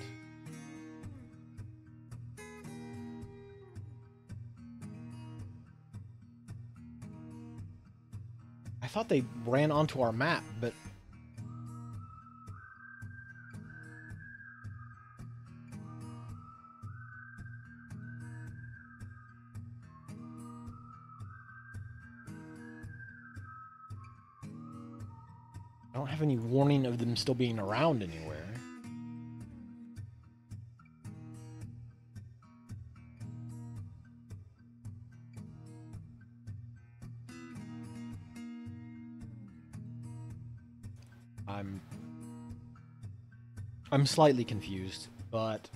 I thought they ran onto our map, but... I don't have any warning of them still being around anywhere. I'm slightly confused, but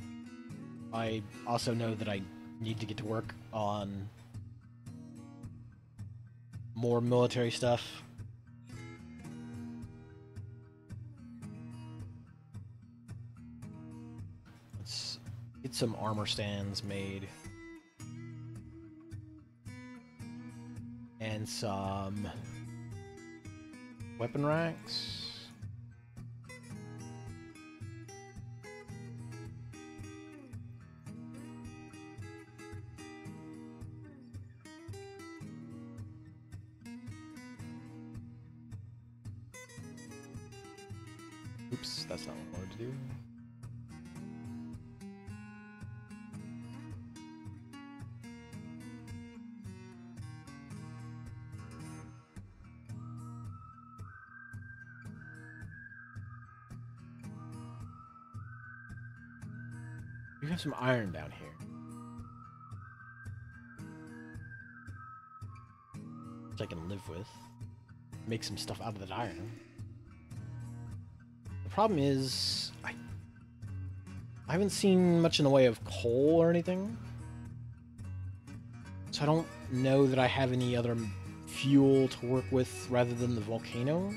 I also know that I need to get to work on more military stuff. Let's get some armor stands made. And some weapon racks. Oops, that's not what I wanted to do. We have some iron down here. Which I can live with. Make some stuff out of that iron. The problem is, I haven't seen much in the way of coal or anything. So I don't know that I have any other fuel to work with rather than the volcano.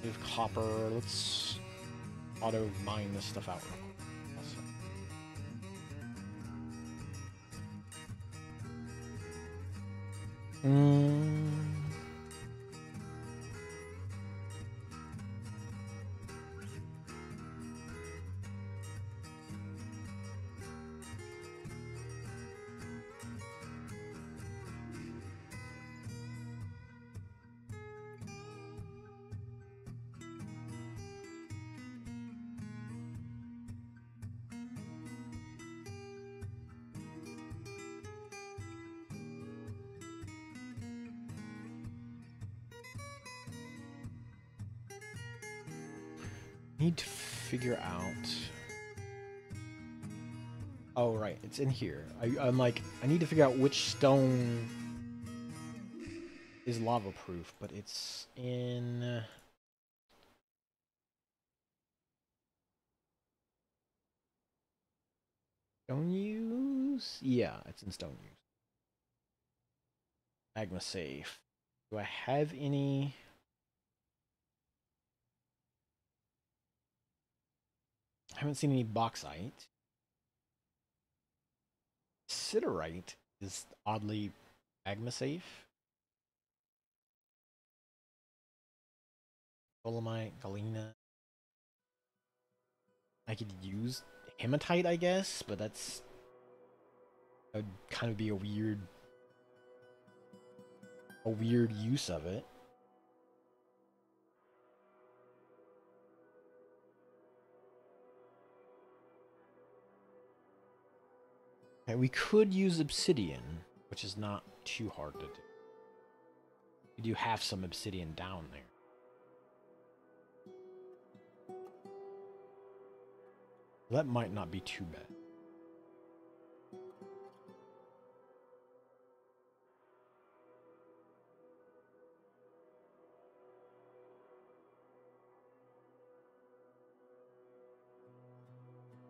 We have copper. Let's auto mine this stuff out real quick. Need to figure out. Oh right, it's in here. I'm like, I need to figure out which stone is lava proof, but it's in stone use. Yeah, it's in stone use. Magma safe. Do I have any? I haven't seen any bauxite. Siderite is oddly magma safe. Dolomite, galena. I could use hematite, I guess, but that would kind of be a weird use of it. Okay, we could use obsidian, which is not too hard to do. We do have some obsidian down there. That might not be too bad.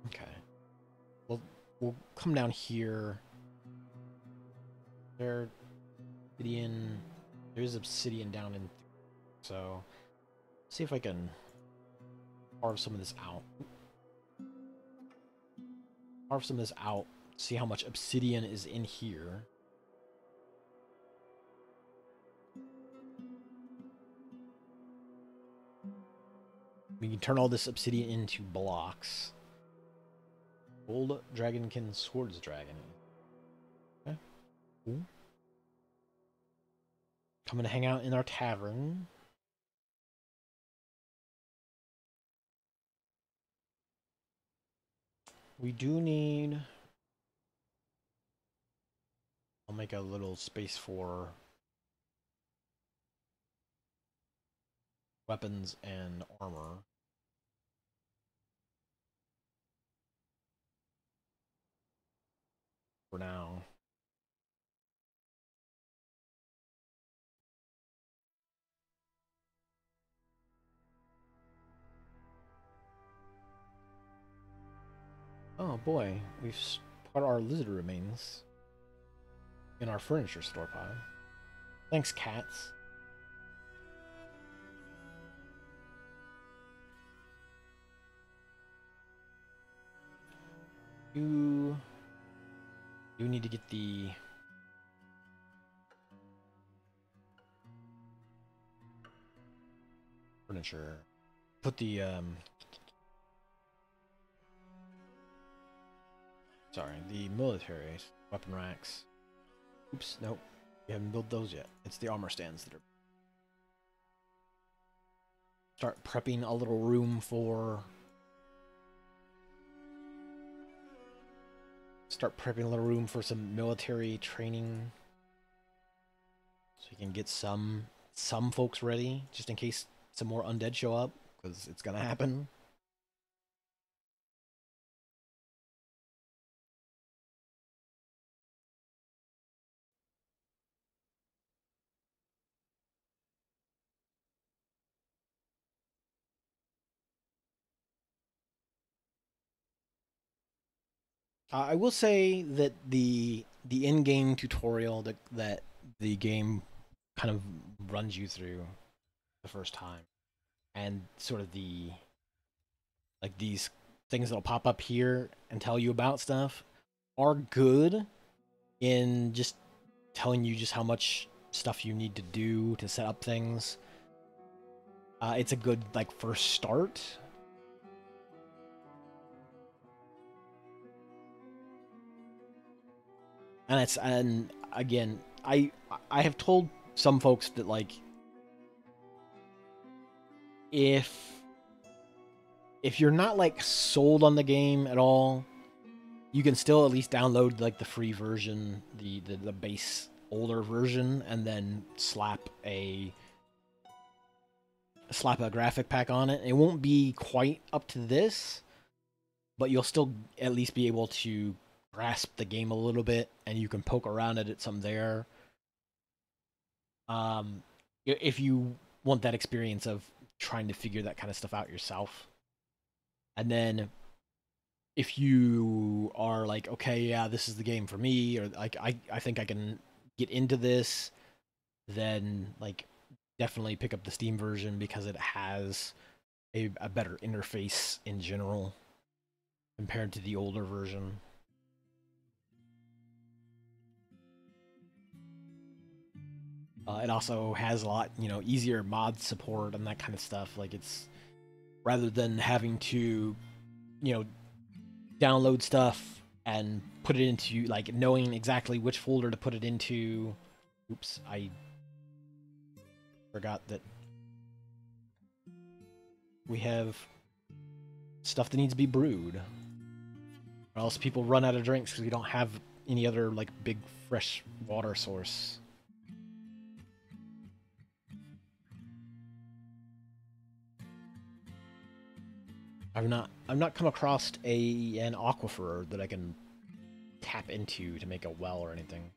Okay. We'll come down here. There's obsidian down in, so see if I can carve some of this out. Carve some of this out. See how much obsidian is in here. We can turn all this obsidian into blocks. Gold Dragonkin Swords Dragon. Okay. Cool. Coming to hang out in our tavern. We do need... I'll make a little space for weapons and armor. For now. Oh boy, we've put our lizard remains in our furniture store pile. Thanks, cats. You need to get the furniture. Put the sorry, the military weapon racks. Oops, nope. We haven't built those yet. It's the armor stands that are... Start prepping a little room for... Start prepping a little room for some military training. So you can get some folks ready, just in case some more undead show up, because it's gonna happen. I will say that the in-game tutorial that the game kind of runs you through the first time, and sort of these things that'll pop up here and tell you about stuff, are good in just telling you just how much stuff you need to do to set up things. It's a good like first start. And again, I have told some folks that like if you're not like sold on the game at all, you can still at least download like the free version, the base older version, and then slap a slap a graphic pack on it. It won't be quite up to this, but you'll still at least be able to grasp the game a little bit, and you can poke around at it some there. If you want that experience of trying to figure that kind of stuff out yourself. And then if you are like, okay, yeah, this is the game for me, or like I think I can get into this, then like definitely pick up the Steam version because it has a better interface in general compared to the older version. It also has a lot, easier mod support and that kind of stuff. Like it's rather than having to, download stuff and put it into like knowing exactly which folder to put it into. Oops, I forgot that we have stuff that needs to be brewed. Or else people run out of drinks because we don't have any other like big fresh water source. I've not come across an aquifer that I can tap into to make a well or anything.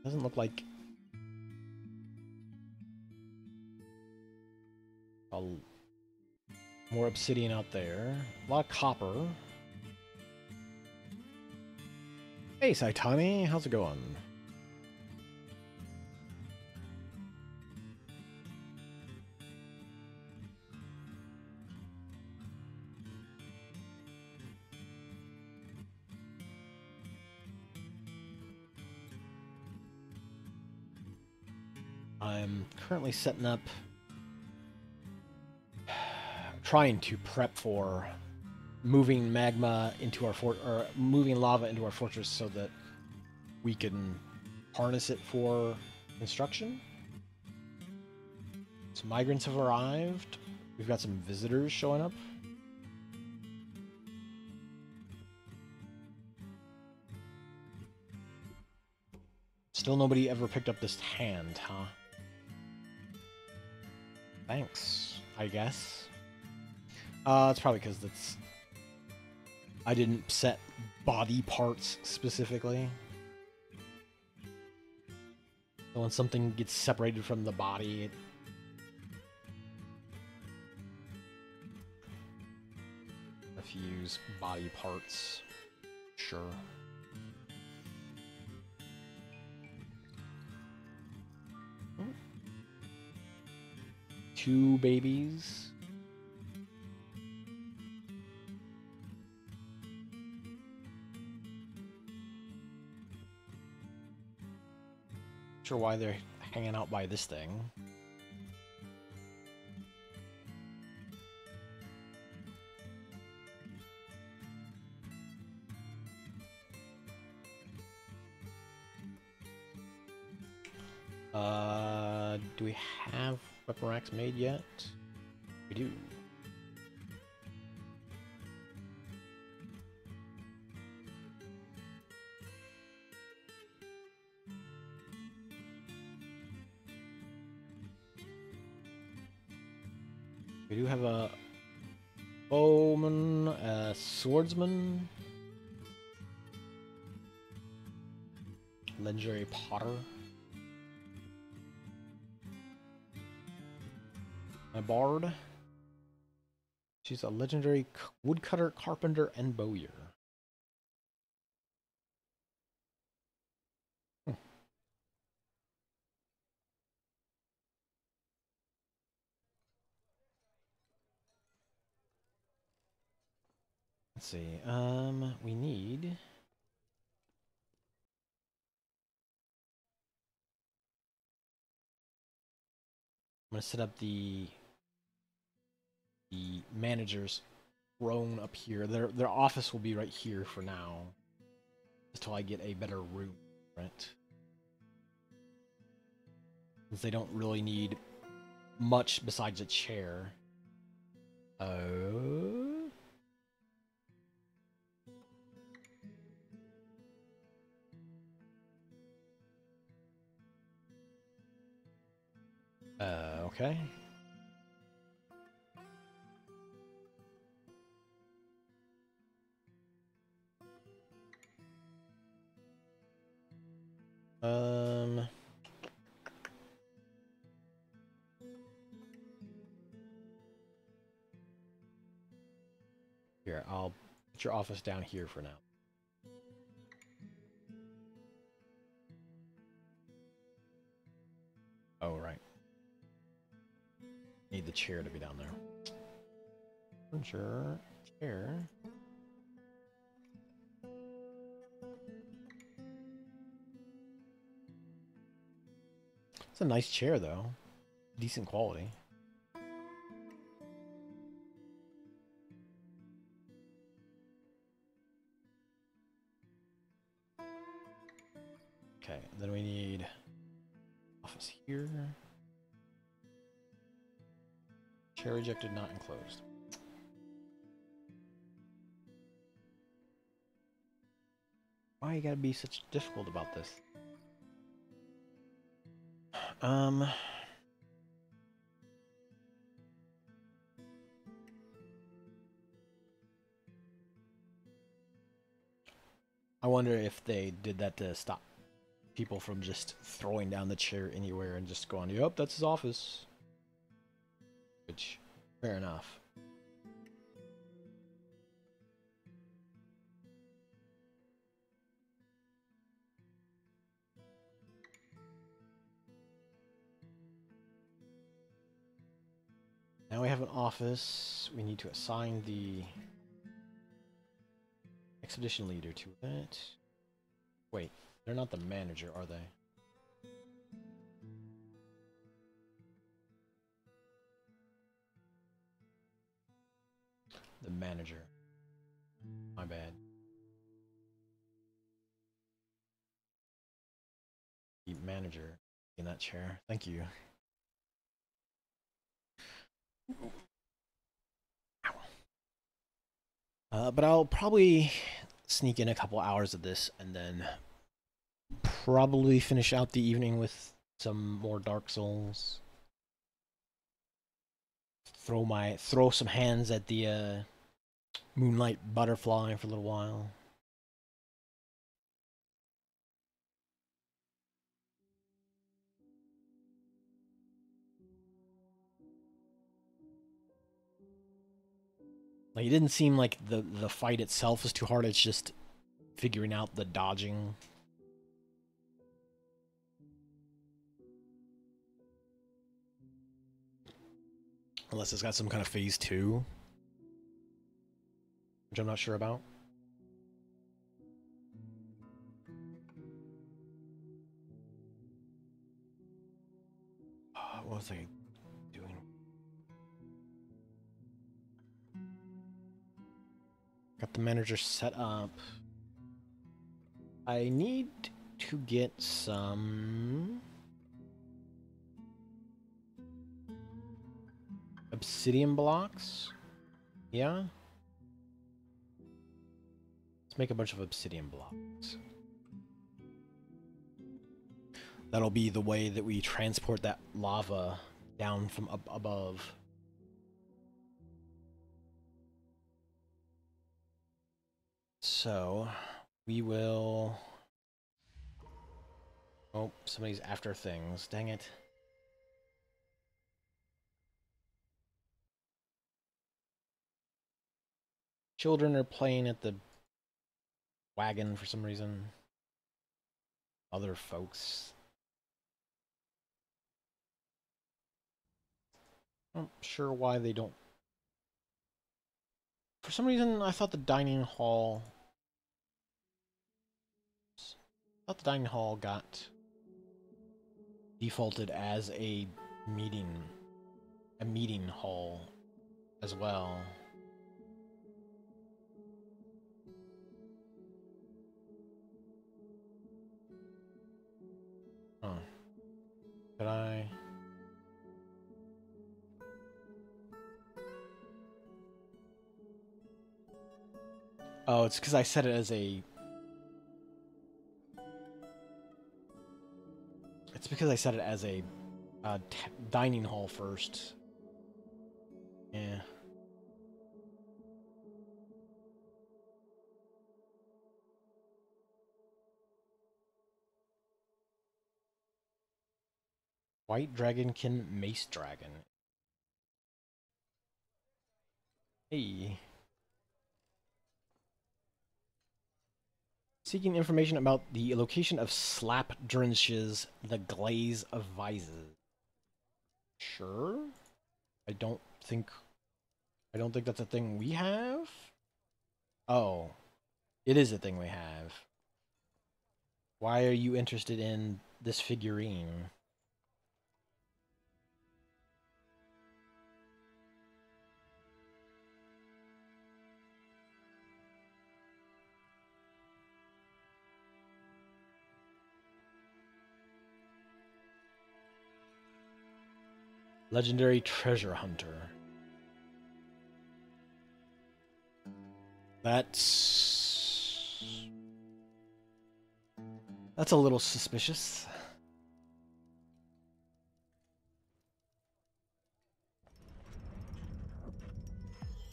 Doesn't look like more obsidian out there. A lot of copper. Hey, Saitami, how's it going? I'm currently setting up, trying to prep for moving magma into our moving lava into our fortress so that we can harness it for construction. Some migrants have arrived. We've got some visitors showing up. Still nobody ever picked up this hand, huh? Thanks, I guess. It's probably because I didn't set body parts specifically. So when something gets separated from the body, if you use body parts, sure. Two babies. Not sure why they're hanging out by this thing. Do we have weapon racks made yet? We do. We do have a bowman, a swordsman, legendary potter, a bard. She's a legendary woodcutter, carpenter, and bowyer. Let's see. We need. I'm gonna set up the manager's throne up here. Their office will be right here for now, until I get a better room, right? Since they don't really need much besides a chair. Oh. Okay. Here, I'll put your office down here for now. Oh, right. Need the chair to be down there. Furniture, chair. It's a nice chair, though. Decent quality. Okay, then we need office here. Chair rejected, not enclosed. Why you gotta be such difficult about this? I wonder if they did that to stop people from just throwing down the chair anywhere and just going, yep, that's his office. Which, fair enough. Now we have an office. We need to assign the expedition leader to it. Wait, they're not the manager, are they? The manager. My bad. The manager in that chair. Thank you. But I'll probably sneak in a couple hours of this and then probably finish out the evening with some more Dark Souls. Throw some hands at the Moonlight Butterfly for a little while. Like, it didn't seem like the fight itself was too hard. It's just figuring out the dodging. Unless it's got some kind of phase 2. Which I'm not sure about. What was I doing? Got the manager set up. I need to get some obsidian blocks. Yeah? Let's make a bunch of obsidian blocks. That'll be the way that we transport that lava down from up above. So, we will... Oh, somebody's after things. Dang it. Children are playing at the wagon for some reason. Other folks. I'm not sure why they don't. For some reason, I thought the dining hall... got defaulted as a meeting hall as well. Huh. Could I... Oh, it's because I set it as a... It's because I set it as a Dining hall first. Yeah. White Dragonkin Mace Dragon. Hey. Seeking information about the location of slap drenches, the glaze of vises. Sure. I don't think that's a thing we have. Oh, it is a thing we have. Why are you interested in this figurine? Legendary Treasure Hunter. That's a little suspicious.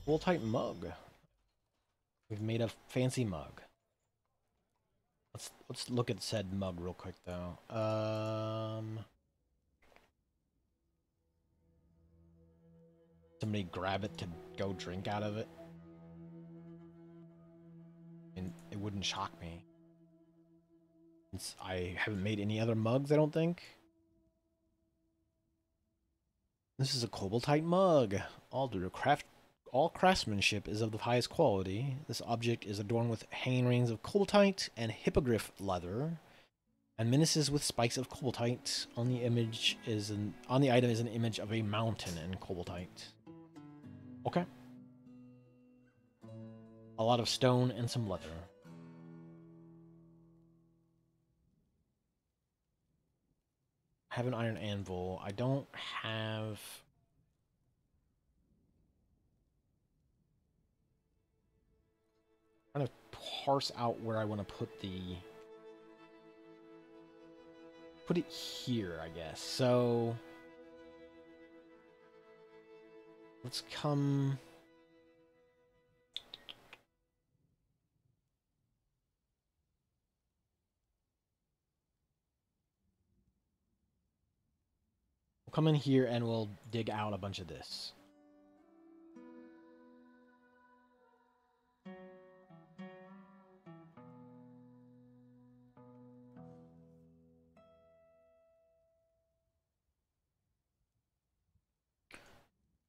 Full type mug. We've made a fancy mug. Let's look at said mug real quick though. Somebody grab it to go drink out of it. And it wouldn't shock me. Since I haven't made any other mugs, I don't think. This is a Koboldite mug. All craftsmanship is of the highest quality. This object is adorned with hanging rings of Koboldite and hippogriff leather, and menaces with spikes of Koboldite. On the item is an image of a mountain in Koboldite. Okay. A lot of stone and some leather. I have an iron anvil. I don't have... I'm trying to parse out where I want to put the... Put it here, I guess. So... Let's come... We'll come in here and we'll dig out a bunch of this.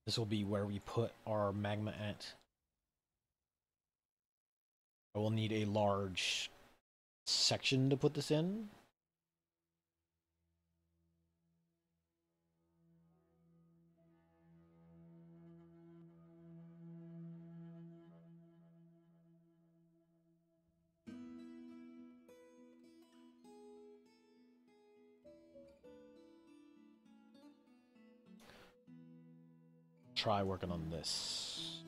This will be where we put our magma at. I will need a large section to put this in. Try working on this.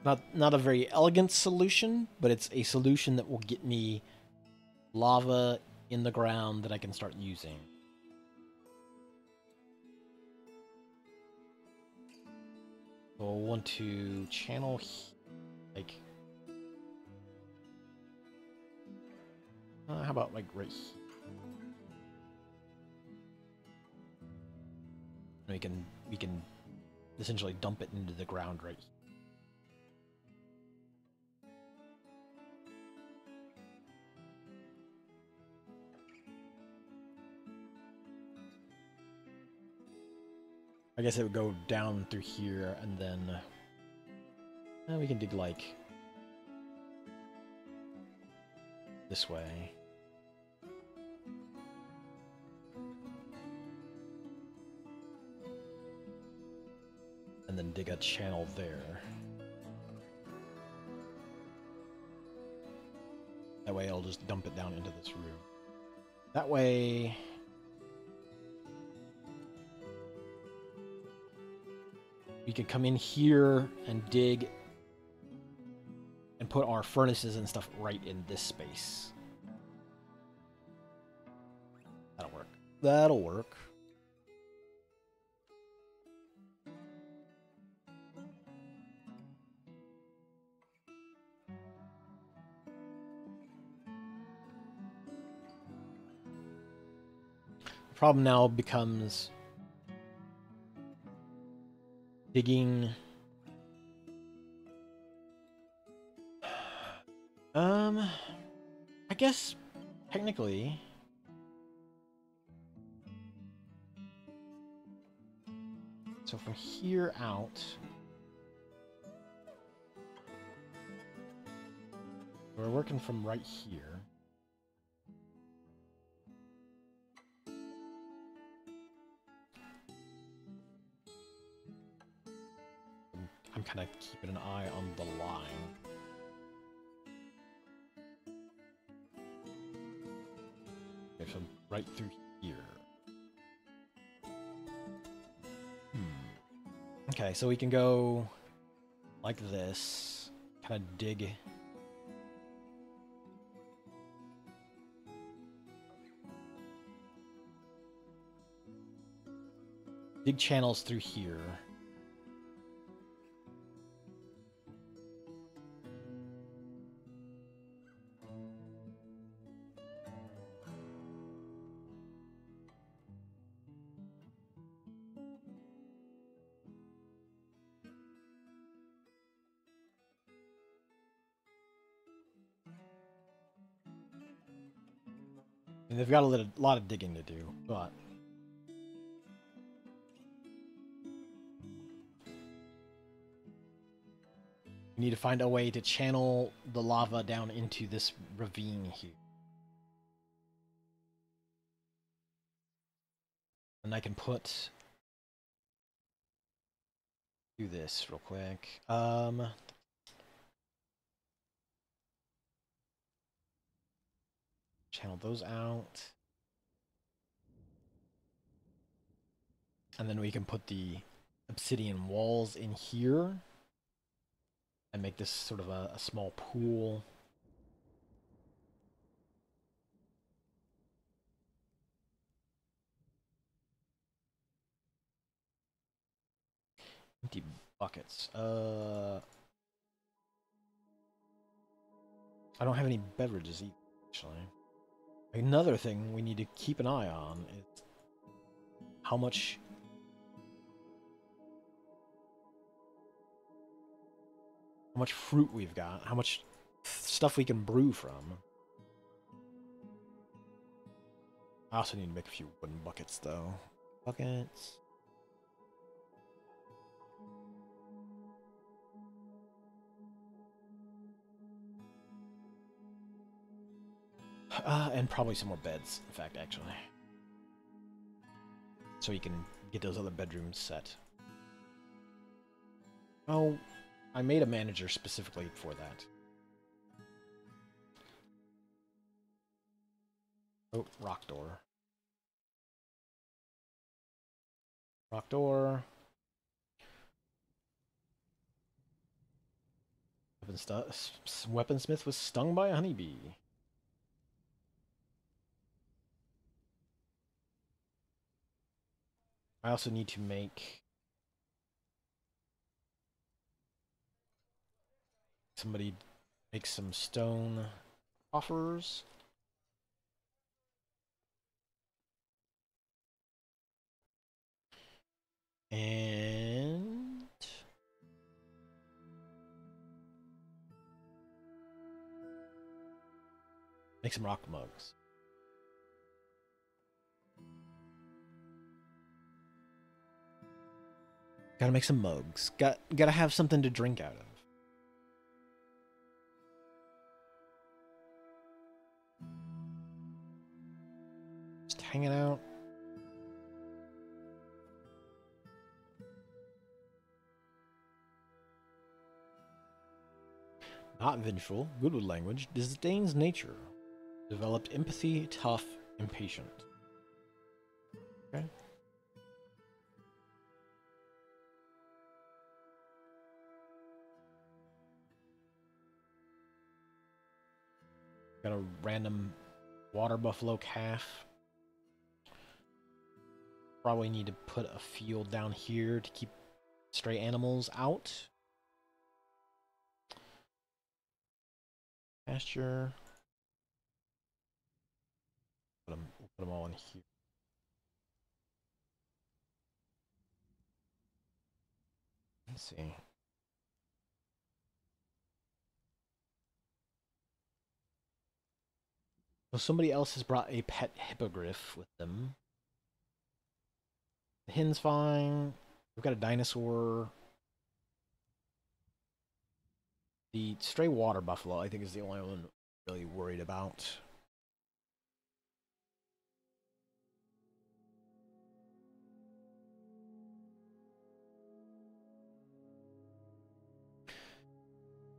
Not a very elegant solution, but it's a solution that will get me lava in the ground that I can start using. So we'll want to channel like how about like right here? We can essentially dump it into the ground right here. I guess it would go down through here and then we can dig like this way. And then dig a channel there. That way I'll just dump it down into this room. That way... we could come in here and dig and put our furnaces and stuff right in this space. That'll work. The problem now becomes digging. I guess technically. So from here out, we're working from right here. I'm kind of keeping an eye on the line. Okay, so right through here. Okay, so we can go like this, kind of dig. Dig channels through here. And they've got a lot of digging to do, but we need to find a way to channel the lava down into this ravine here. And I can do this real quick. Channel those out. And then we can put the obsidian walls in here and make this sort of a small pool. Empty buckets. I don't have any beverages either, actually. Another thing we need to keep an eye on is how much fruit we've got, how much stuff we can brew from. I also need to make a few wooden buckets, though. Buckets. And probably some more beds, in fact, actually. So you can get those other bedrooms set. Oh, I made a manager specifically for that. Oh, rock door. Rock door. Weaponsmith was stung by a honeybee. I also need to make somebody make some stone coffers. And make some rock mugs. Gotta make some mugs. Gotta have something to drink out of. Just hanging out. Not vengeful, good with language, disdains nature. Developed empathy, tough, impatient. Okay. Got a random water buffalo calf. Probably need to put a field down here to keep stray animals out. Pasture. We'll put them all in here. Let's see. So somebody else has brought a pet hippogriff with them. The hen's fine. We've got a dinosaur. The stray water buffalo, I think, is the only one I'm really worried about.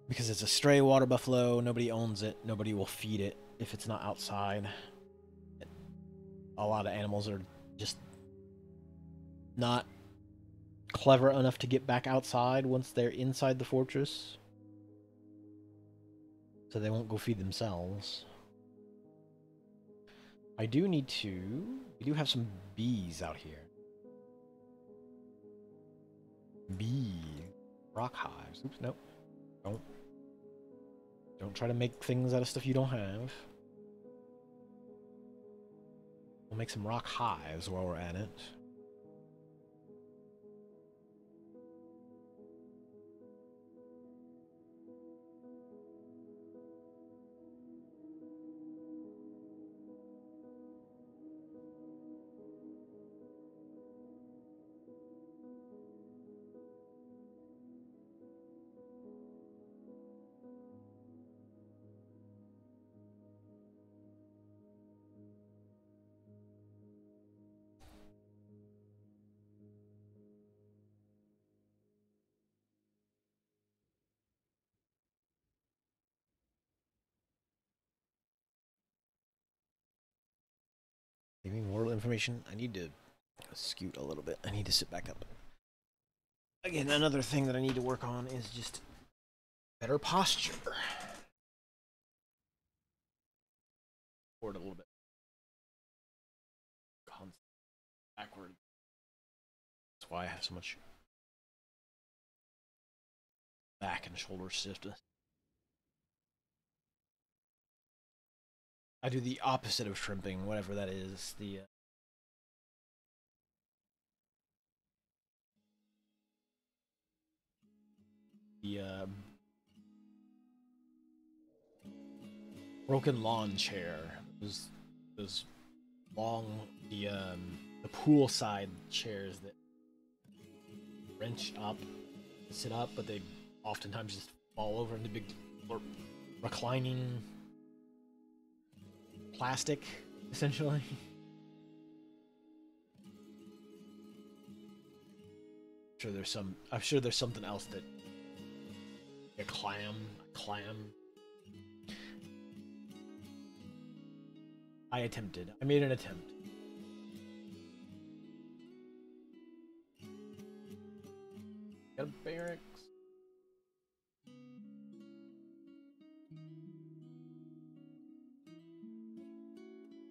Because it's a stray water buffalo, nobody owns it, nobody will feed it if it's not outside. A lot of animals are just not clever enough to get back outside once they're inside the fortress. So they won't go feed themselves. I do need to... We do have some bees out here. Bees. Rock hives. Oops, nope. Don't try to make things out of stuff you don't have. We'll make some rock hives while we're at it. Leaving world information. I need to scoot a little bit. I need to sit back up. Again, another thing that I need to work on is just better posture. Forward a little bit. Backward. That's why I have so much back and shoulder stiffness. I do the opposite of shrimping, whatever that is. The broken lawn chair. Those long the poolside chairs that wrench up, sit up, but they oftentimes just fall over into big reclining plastic, essentially. I'm sure there's something else that a clam. I made an attempt. Got a barracks.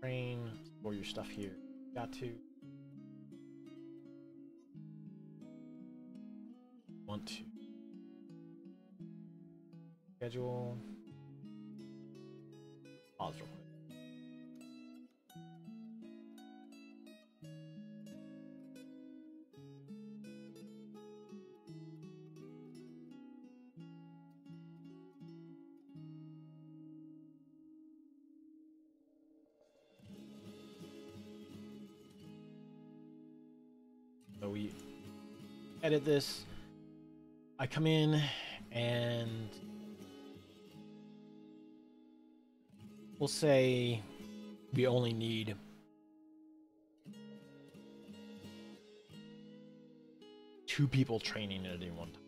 Train. Store your stuff here. Got to. Want to. Schedule. Pause real quick. So we edit this. I come in and we'll say we only need two people training at any one time.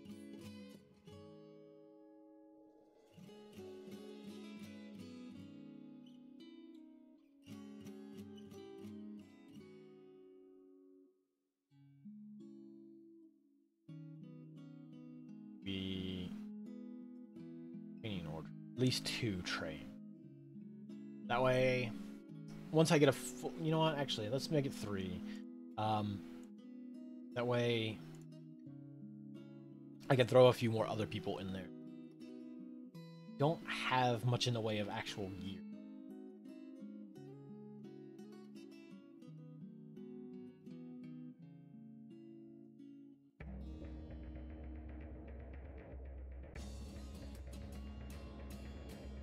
Training order. At least two train. That way, once I get a full... You know what? Actually, let's make it three. Um, that way, I can throw a few more other people in there. Don't have much in the way of actual gear.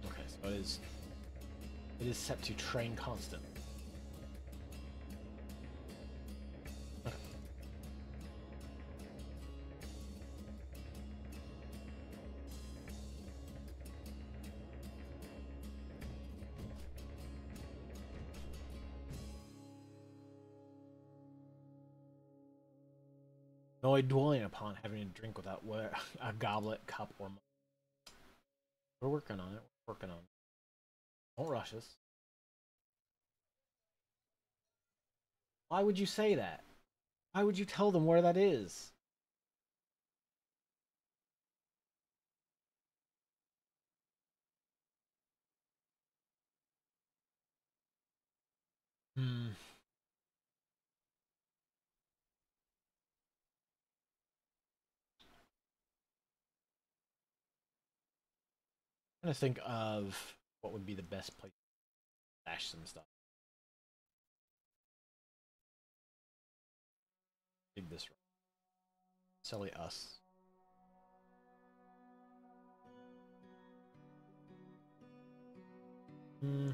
Okay, so it is set to train constant. Okay. No dwelling upon having a drink without a goblet, cup, or mug. We're working on it. We're working on it. Don't rush us. Why would you say that? Why would you tell them where that is? Hmm. I'm trying to think of what would be the best place to stash some stuff. Dig this room. Silly us. Hmm.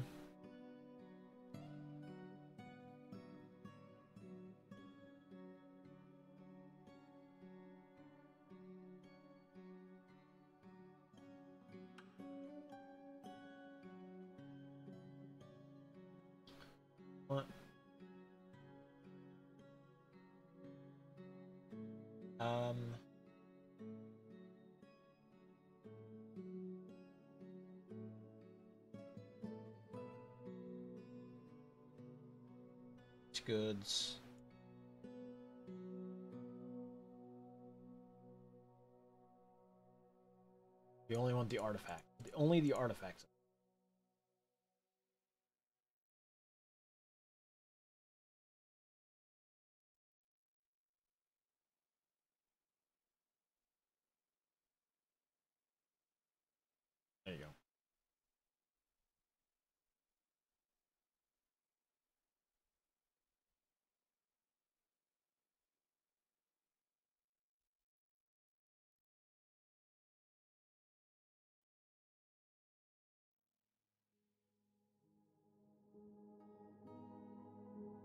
What? Um. Goods. We only want the artifact. Only the artifacts. There you go.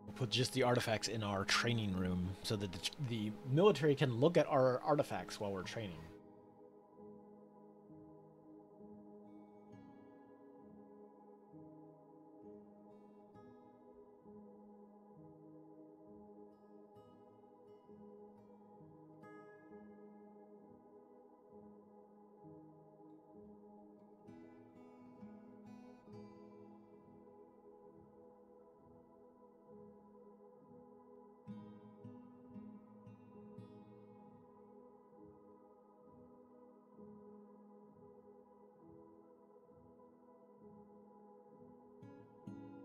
We'll put just the artifacts in our training room so that the military can look at our artifacts while we're training.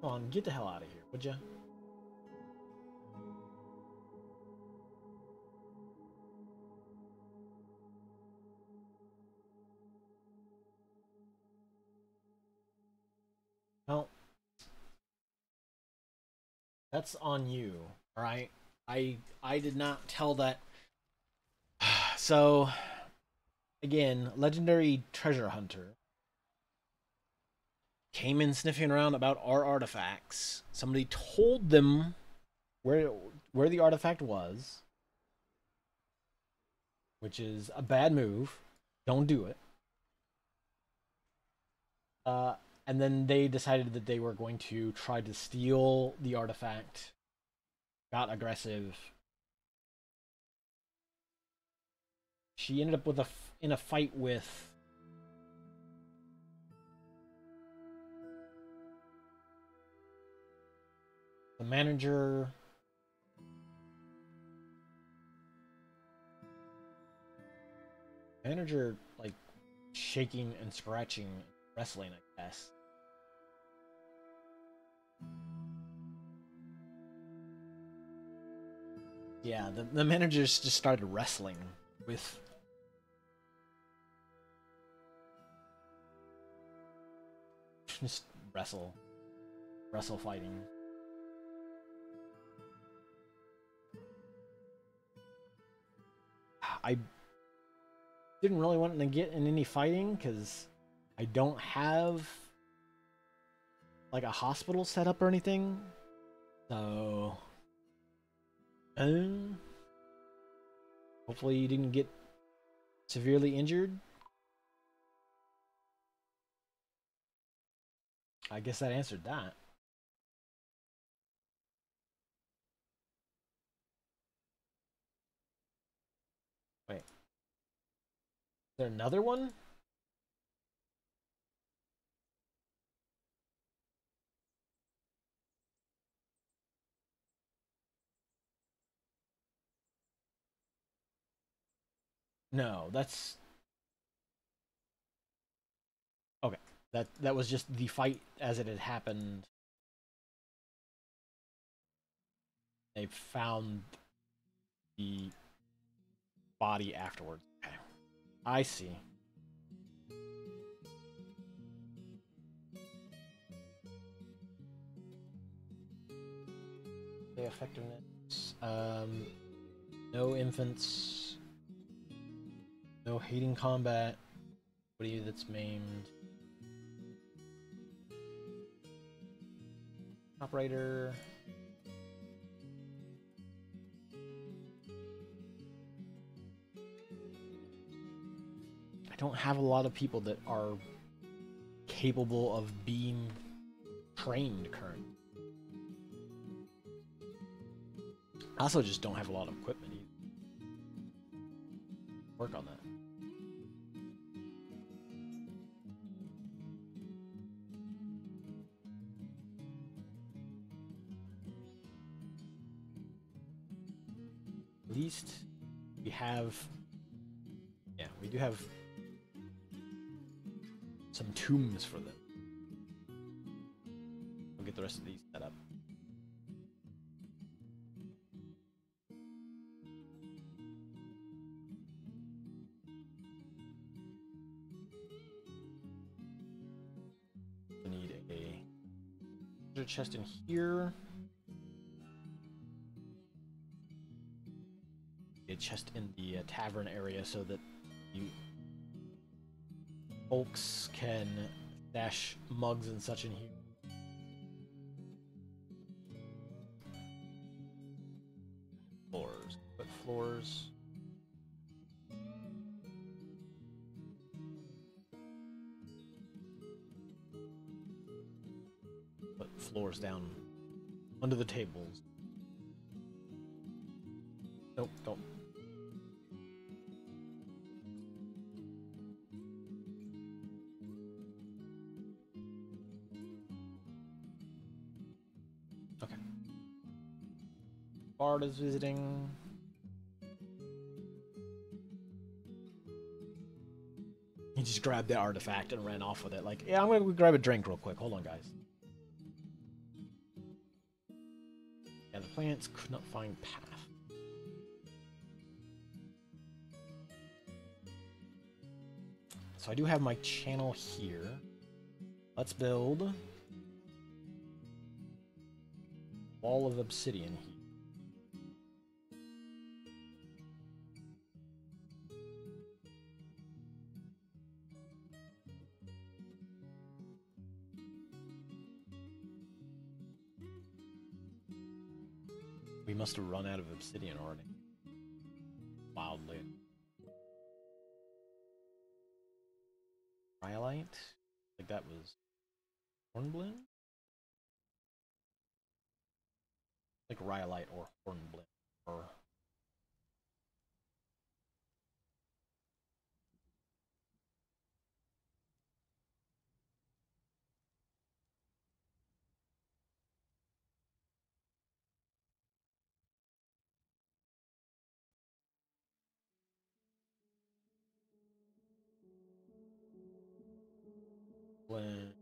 Come on, get the hell out of here, would ya? Well, that's on you, alright? I did not tell that. So, again, legendary treasure hunter came in sniffing around about our artifacts. Somebody told them where where the artifact was, which is a bad move. Don't do it. Uh, and then they decided that they were going to try to steal the artifact. Got aggressive. She ended up in a fight with the manager. Manager, like, shaking and scratching, wrestling, I guess. Yeah, the managers just started wrestling with just wrestle fighting. I didn't really want to get in any fighting because I don't have like a hospital set up or anything. So, hopefully you didn't get severely injured. I guess that answered that. Wait, is there another one? No, that's okay. That was just the fight as it had happened. They found the body afterwards. Okay. I see. The effectiveness. No infants. No hating combat. Anybody that's maimed. Operator. I don't have a lot of people that are capable of being trained currently. I also just don't have a lot of equipment either. Work on that. At least we have, yeah, we do have some tombs for them. We'll get the rest of these set up. I need a treasure chest in here. A chest in the tavern area so that you folks can stash mugs and such in here. Floors. Put floors. Put floors down under the tables. Nope, don't. Okay. Bard is visiting. He just grabbed the artifact and ran off with it. Like, yeah, I'm gonna grab a drink real quick. Hold on, guys. Yeah, the plants could not find path. So I do have my channel here. Let's build wall of obsidian here. We must have run out of obsidian already. Wildly. Rhyolite? Like that was hornblende? Like rhyolite or hornblende. Or blend.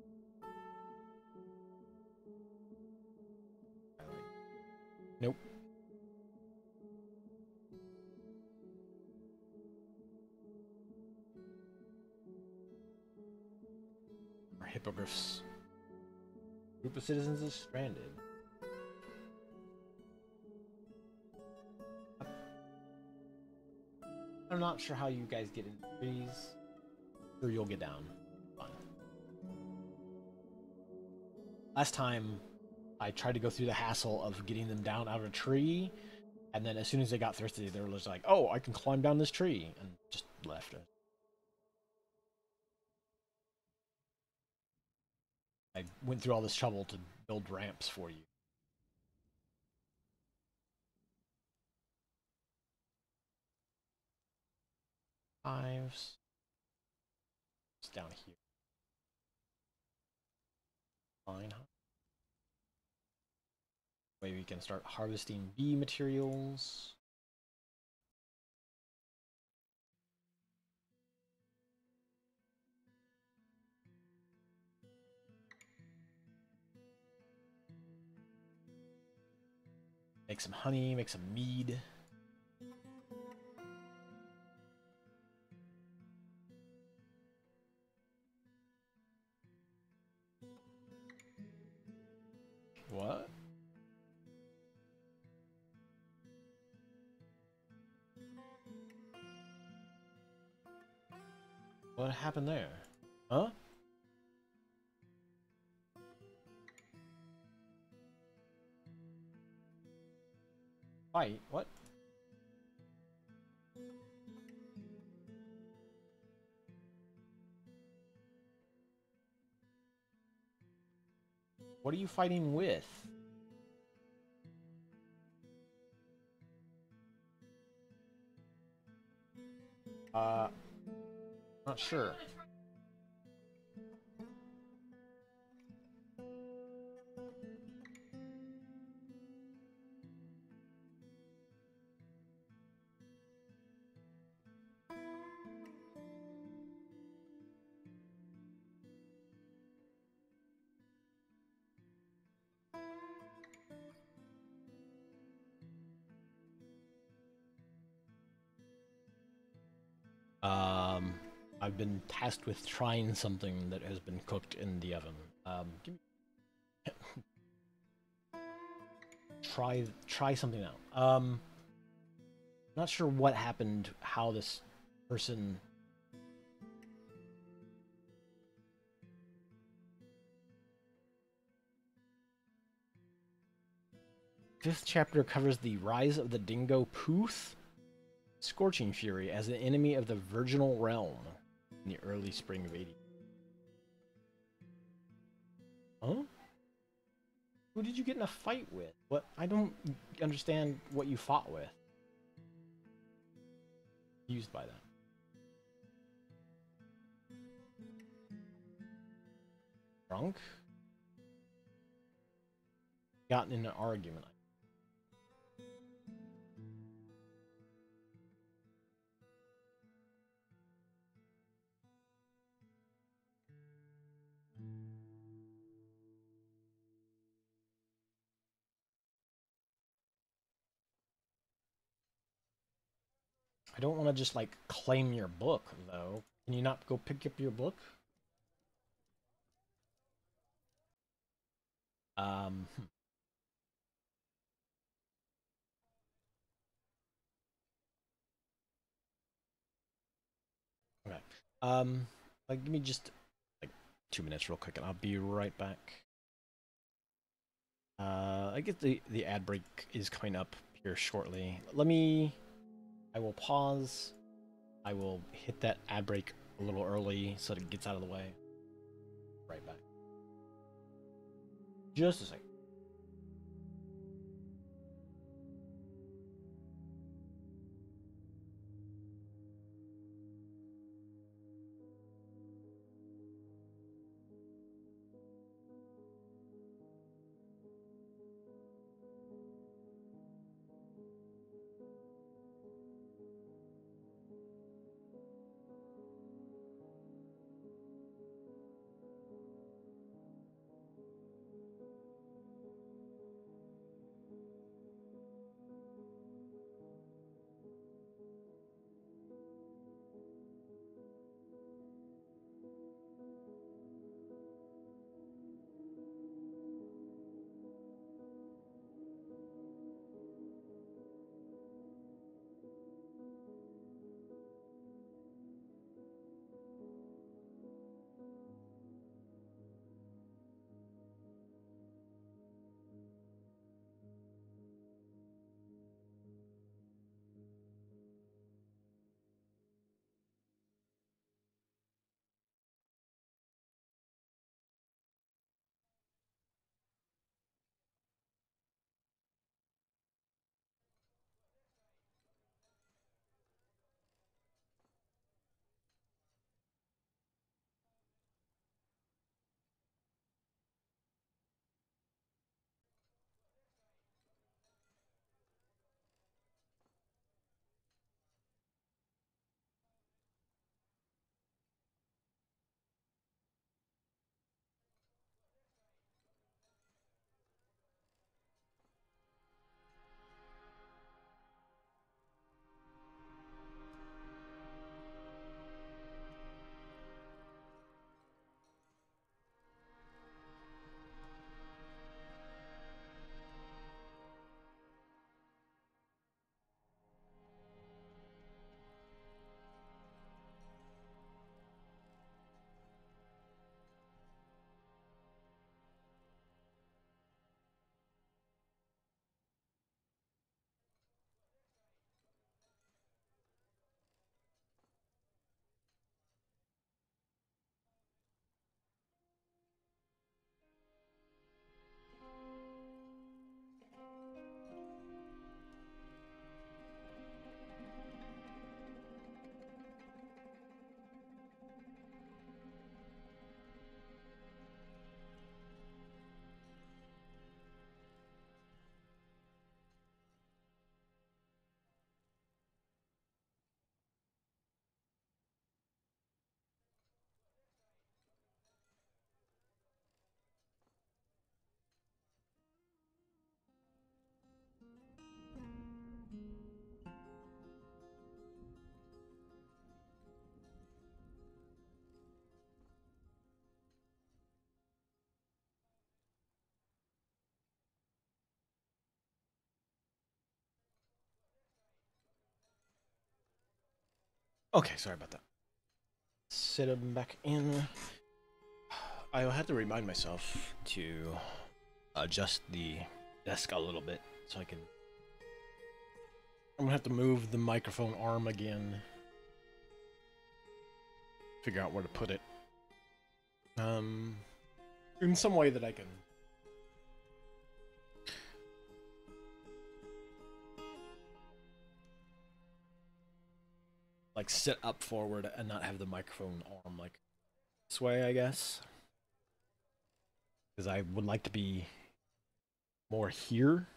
Nope. hippogriffs. Group of citizens is stranded. I'm not sure how you guys get into trees. Sure, you'll get down. Fine. Last time, I tried to go through the hassle of getting them down out of a tree, and then as soon as they got thirsty, they were just like, "Oh, I can climb down this tree," and just left it. I went through all this trouble to build ramps for you. Hives. It's down here. Fine. Way we can start harvesting bee materials. Make some honey, make some mead. What? What happened there? Huh? Fight? What? What are you fighting with? Not sure. I've been tasked with trying something that has been cooked in the oven. Give me... try something out. Not sure what happened, how this person... Fifth chapter covers the rise of the Dingo Pooth Scorching Fury as an enemy of the Virginal Realm in the early spring of 80. Huh? Who did you get in a fight with? What? I don't understand what you fought with. Used by that. Drunk? Gotten in an argument. I don't want to just, like, claim your book, though. Can you not go pick up your book? Um... Okay. Like, give me just, like, 2 minutes real quick, and I'll be right back. I guess the ad break is coming up here shortly. I will pause. I will hit that ad break a little early so that it gets out of the way. Right back. Just a second. Okay, sorry about that. Sit him back in. I had to remind myself to adjust the desk a little bit so I can. I'm gonna have to move the microphone arm again. Figure out where to put it. In some way that I can. Like sit up forward and not have the microphone arm like this way, I guess. Because I would like to be more here.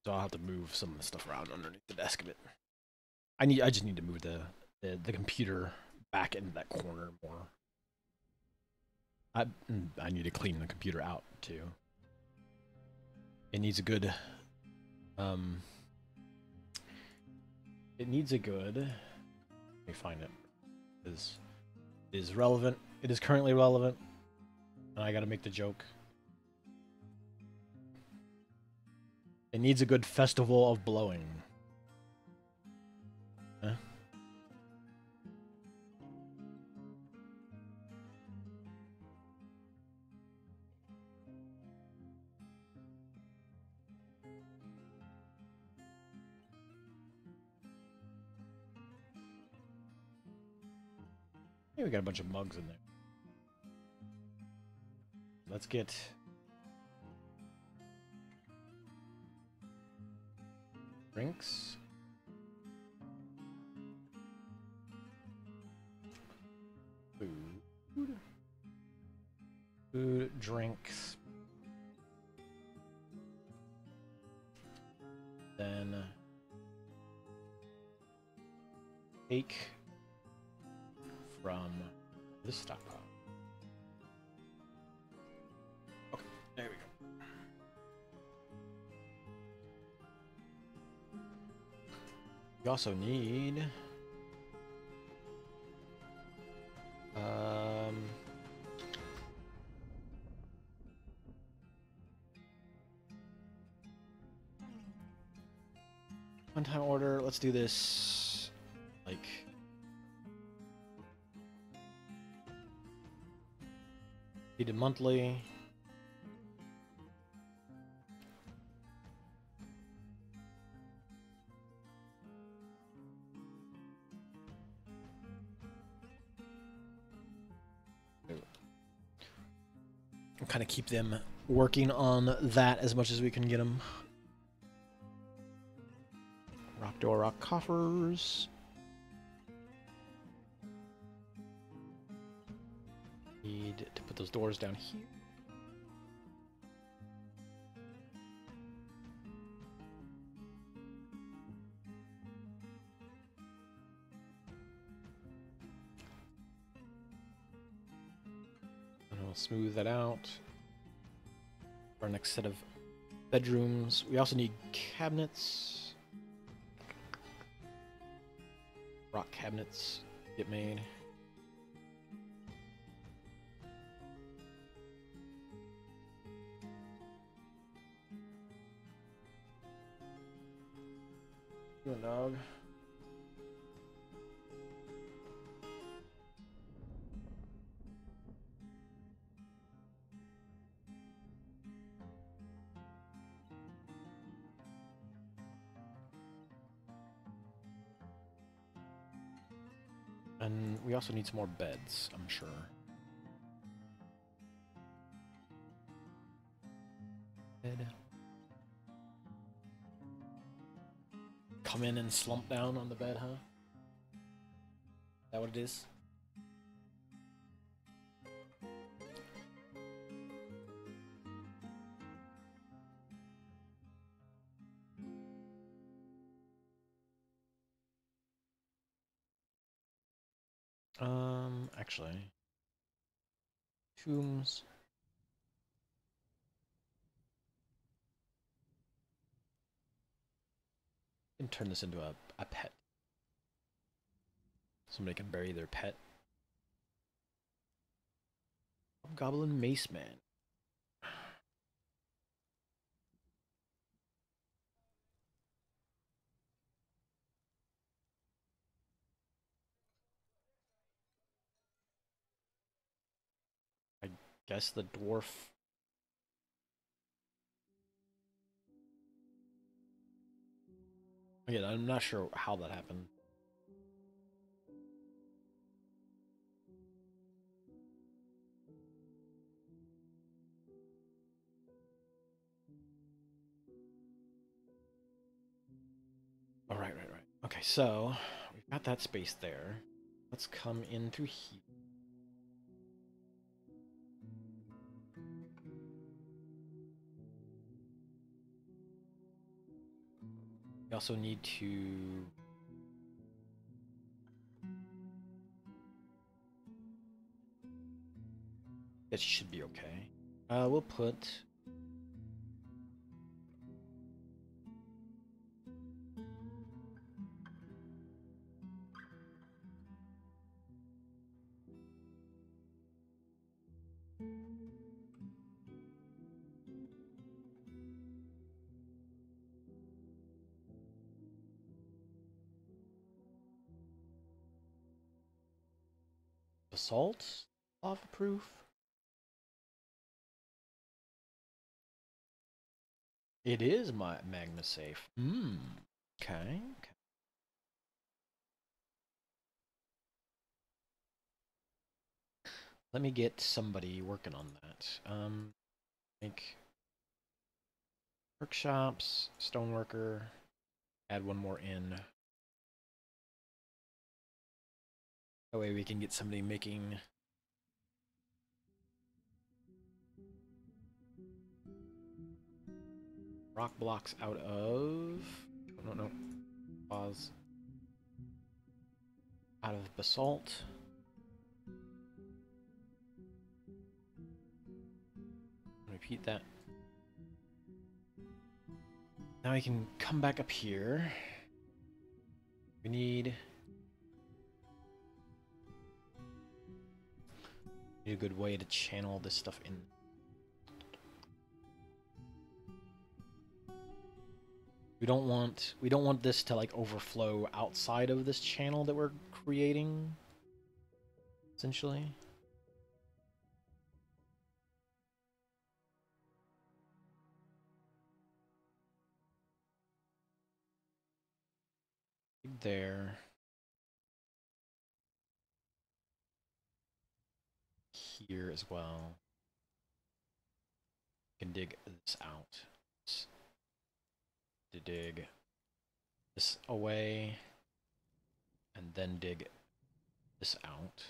So I'll have to move some of the stuff around underneath the desk a bit. I just need to move the computer back into that corner more. I need to clean the computer out too. It needs a good it needs a good, let me find it. It is relevant. It is currently relevant. And I gotta make the joke. It needs a good festival of blowing. Huh? Hey, we got a bunch of mugs in there. Let's get drinks. Food, drinks. Then cake from this stockpile. Okay, there we go. We also need one-time order. Let's do this like needed monthly. Kind of keep them working on that as much as we can get them. Rock door, rock coffers. Need to put those doors down here. And I'll smooth that out. For our next set of bedrooms. We also need cabinets. Rock cabinets get made. You a dog? And we also need some more beds, I'm sure. Bed. Come in and slump down on the bed, huh? Is that what it is? Actually. Tombs. And turn this into a pet. Somebody can bury their pet. Goblin Mace Man. Guess the dwarf. Again, I'm not sure how that happened. Oh, right. Okay, so we've got that space there. Let's come in through here. We also need to... That should be okay. We'll put... Basalt? Lava proof? It is my magma safe. Okay. Let me get somebody working on that. Make workshops, stoneworker, add one more in. That way we can get somebody making rock blocks out of... No. Pause. Out of basalt. Repeat that. Now we can come back up here. We need a good way to channel this stuff in. We don't want this to like overflow outside of this channel that we're creating, essentially. There. Here as well. You can dig this out. To dig this away, and then dig this out.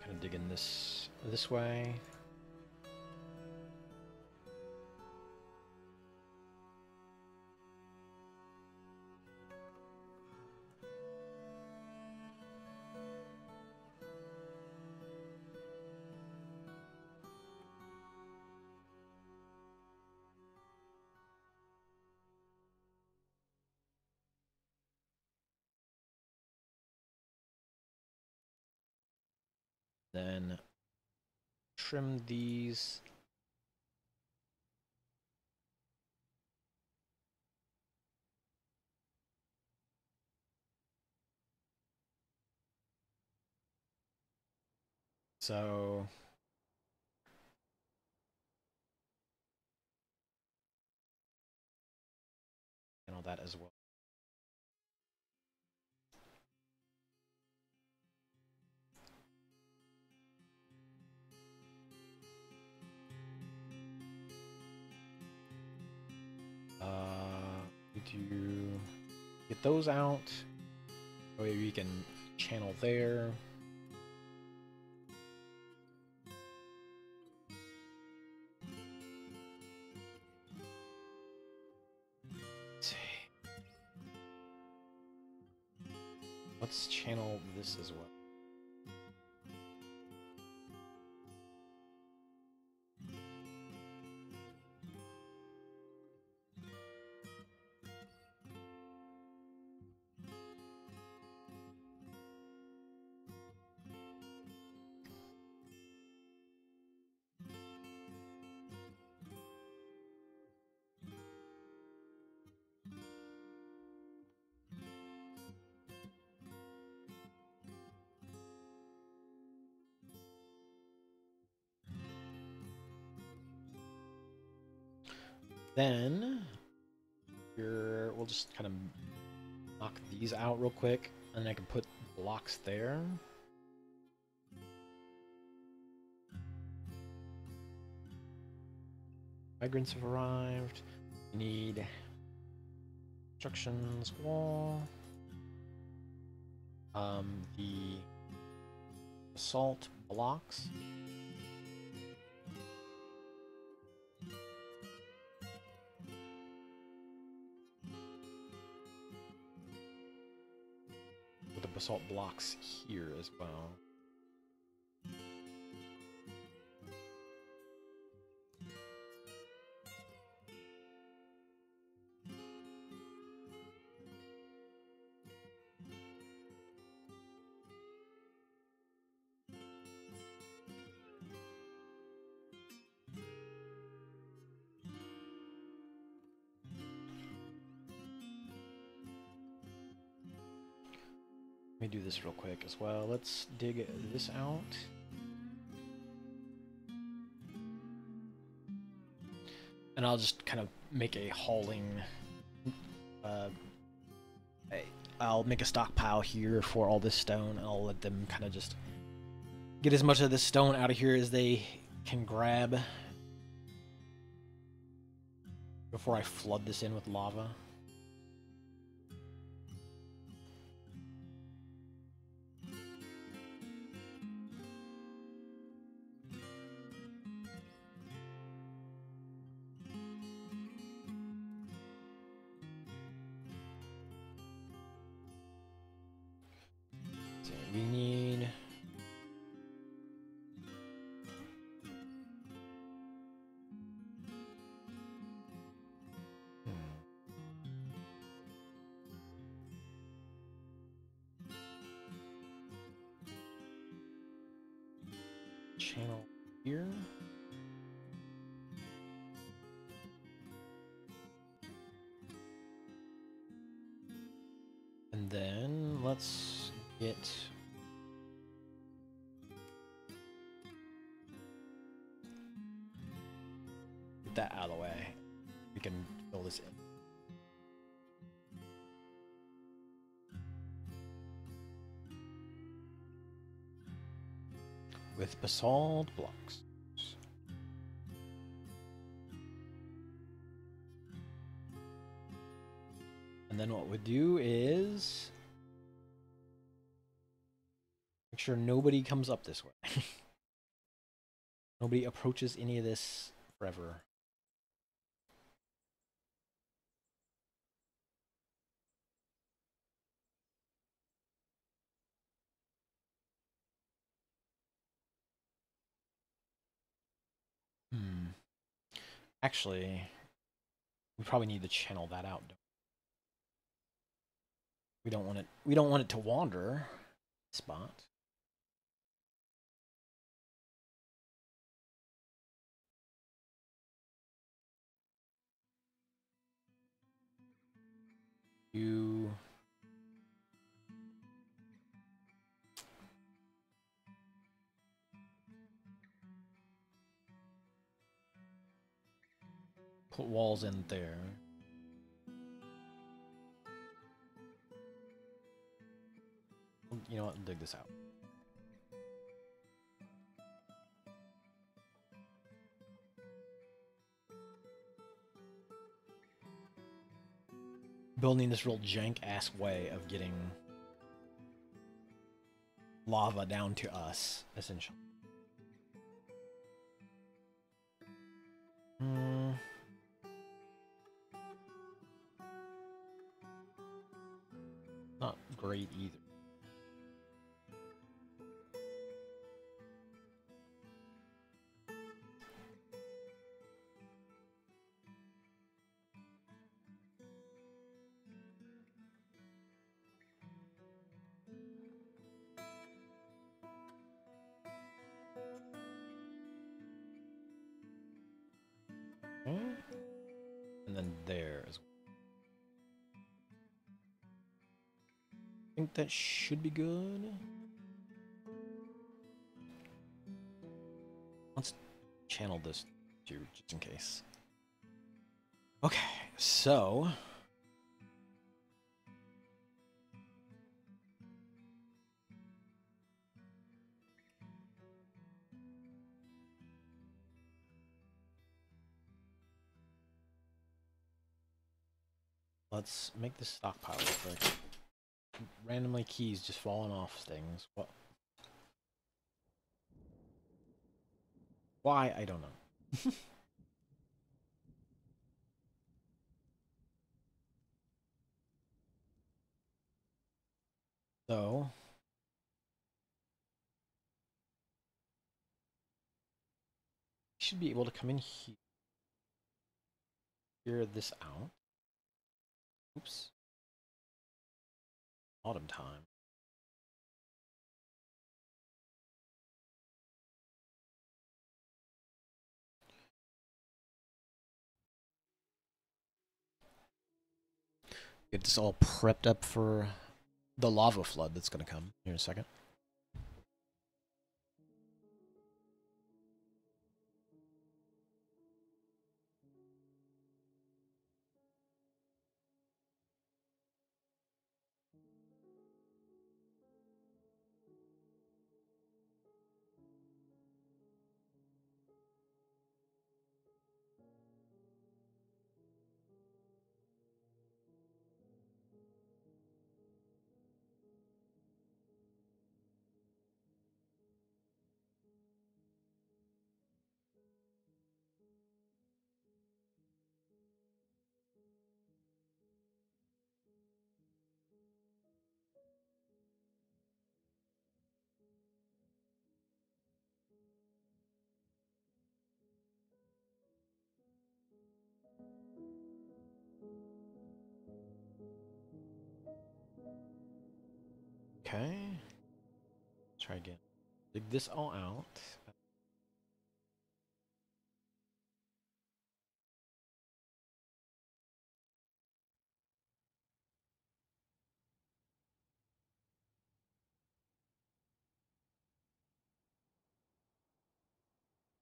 Kind of digging this way. Then trim these. So and all that as well. Did you get those out? That way we can channel there. Let's see. Let's channel this as well. Then here we'll just kind of knock these out real quick, and then I can put blocks there. Migrants have arrived. We need constructions wall. The assault blocks. With the basalt blocks here as well. Let me do this real quick as well. Let's dig this out. And I'll just kind of make a hauling... I'll make a stockpile here for all this stone, and I'll let them kind of just get as much of this stone out of here as they can grab before I flood this in with lava. We need... channel here. And then let's get... that out of the way. We can fill this in. With basalt blocks. And then what we do is make sure nobody comes up this way. Nobody approaches any of this forever. Actually, we probably need to channel that out. We don't want it. We don't want it to wander. Spot. You. Put walls in there. You know what? Dig this out. Building this real jank-ass way of getting lava down to us, essentially. Not great either. Okay. And then there as well. I think that should be good. Let's channel this too, just in case. Okay, so let's make this stockpile real quick. Randomly keys just falling off things. What? Why? I don't know. So should be able to come in here, figure this out. Oops. Autumn time. Get this all prepped up for the lava flood that's going to come here in a second. Okay. Try again. Dig this all out.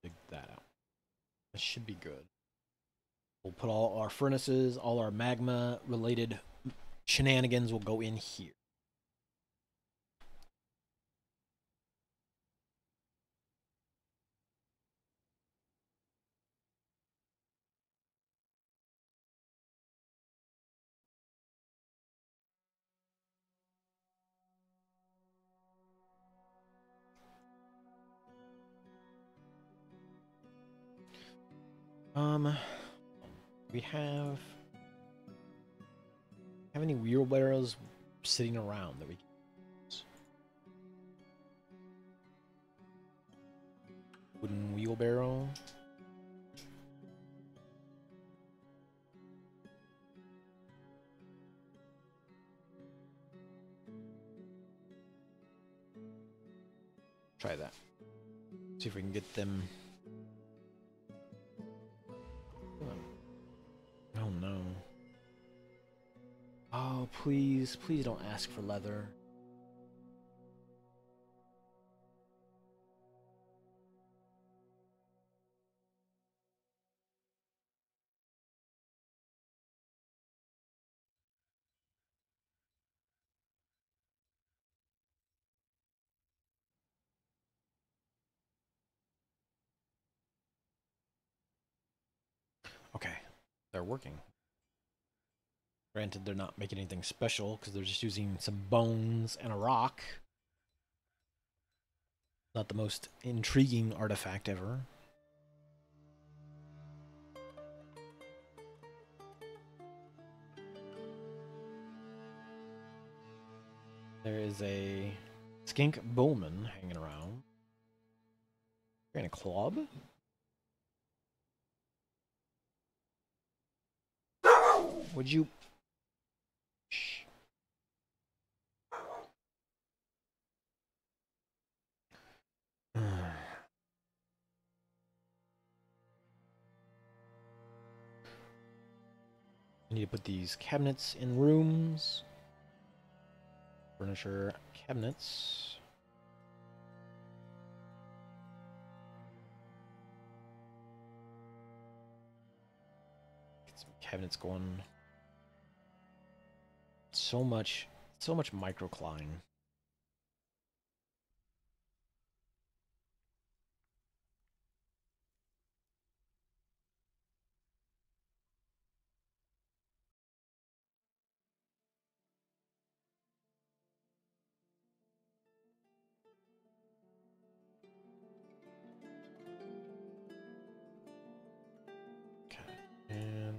Dig that out. That should be good. We'll put all our furnaces, all our magma related shenanigans will go in here. We have any wheelbarrows sitting around that we can use? Wooden wheelbarrow. Try that. See if we can get them. Oh no. Oh, please, please don't ask for leather. Okay, they're working. Granted, they're not making anything special because they're just using some bones and a rock. Not the most intriguing artifact ever. There is a skink bowman hanging around. And a club. Would you? Shh. I need to put these cabinets in rooms. Furniture cabinets. Get some cabinets going. So much microcline. And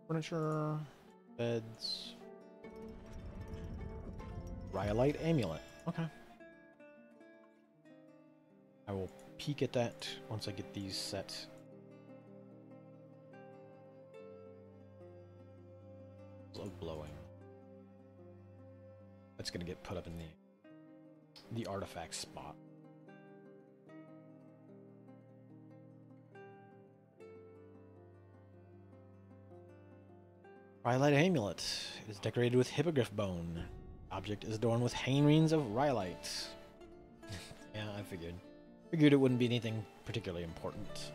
furniture, beds, rhyolite amulet. Okay. I will peek at that once I get these set. Of blowing. That's gonna get put up in the artifact spot. Rhyolite amulet. It is decorated with hippogriff bone. Object is adorned with hangings of rhyolite. Yeah, I figured. Figured it wouldn't be anything particularly important.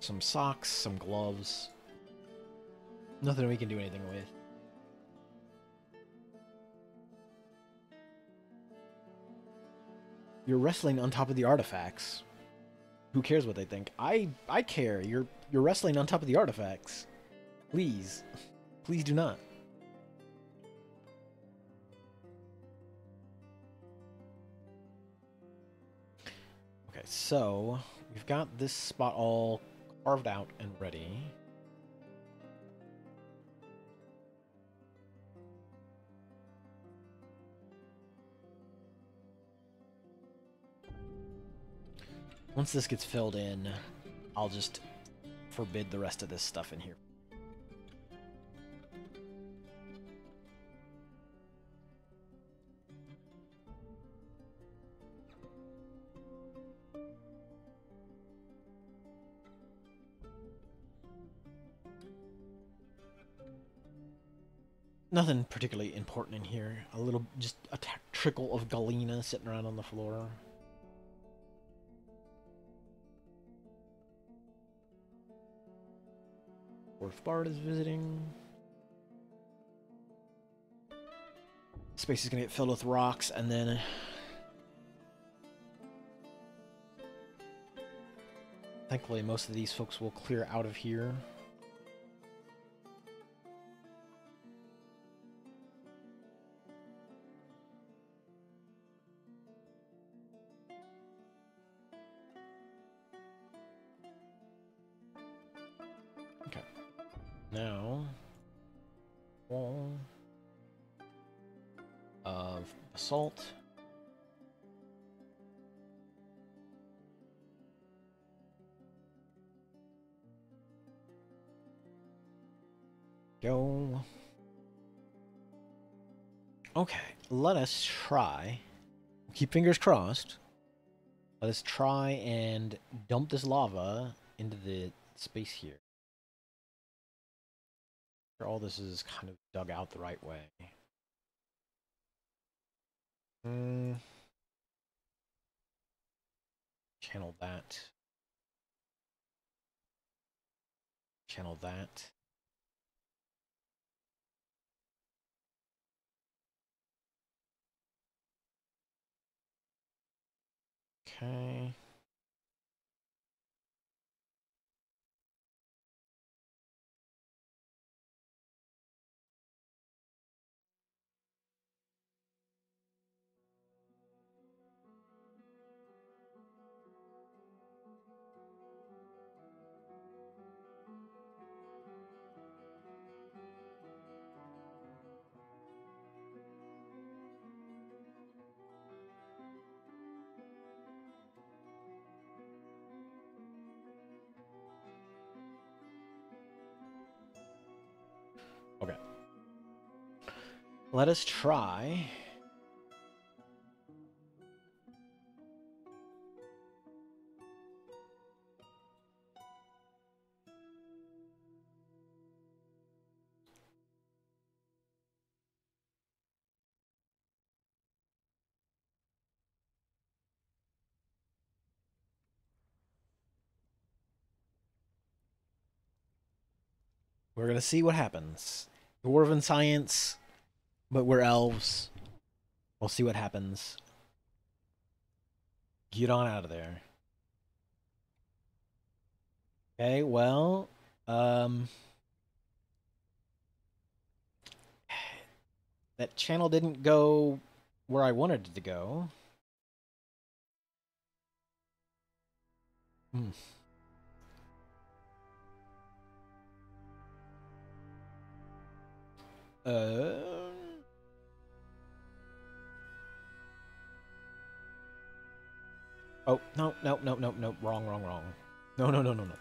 Some socks, some gloves. Nothing we can do anything with. You're wrestling on top of the artifacts. Who cares what they think? I care. You're wrestling on top of the artifacts. Please. Please do not. Okay, so we've got this spot all carved out and ready. Once this gets filled in, I'll just forbid the rest of this stuff in here. Nothing particularly important in here. A little, just a trickle of galena sitting around on the floor. Dwarf Bard is visiting. Space is gonna get filled with rocks, and then thankfully most of these folks will clear out of here. Okay. Now, wall of basalt. Go. Okay, let us try. Keep fingers crossed. Let us try and dump this lava into the space here. All this is kind of dug out the right way. Channel that. Channel that. Okay. Okay. Let us try. We're gonna see what happens. Dwarven science, but we're elves. We'll see what happens. Get on out of there. Okay, well, that channel didn't go where I wanted it to go. Hmm. Oh, no, no, no, no, no. Wrong, wrong, wrong. No, no, no, no, no.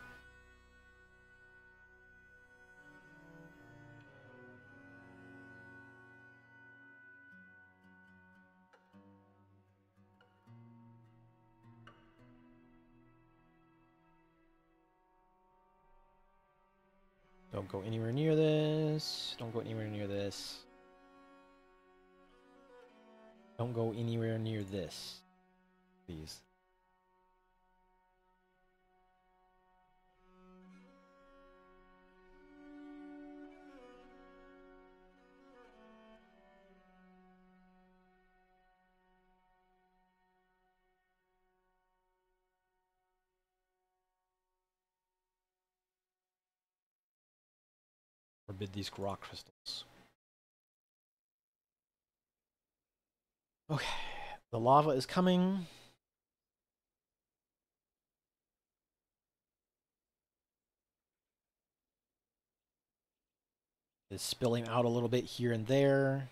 Don't go anywhere near this. Don't go anywhere near this. Don't go anywhere near this. Please. Forbid these rock crystals. Okay. The lava is coming. It's spilling out a little bit here and there.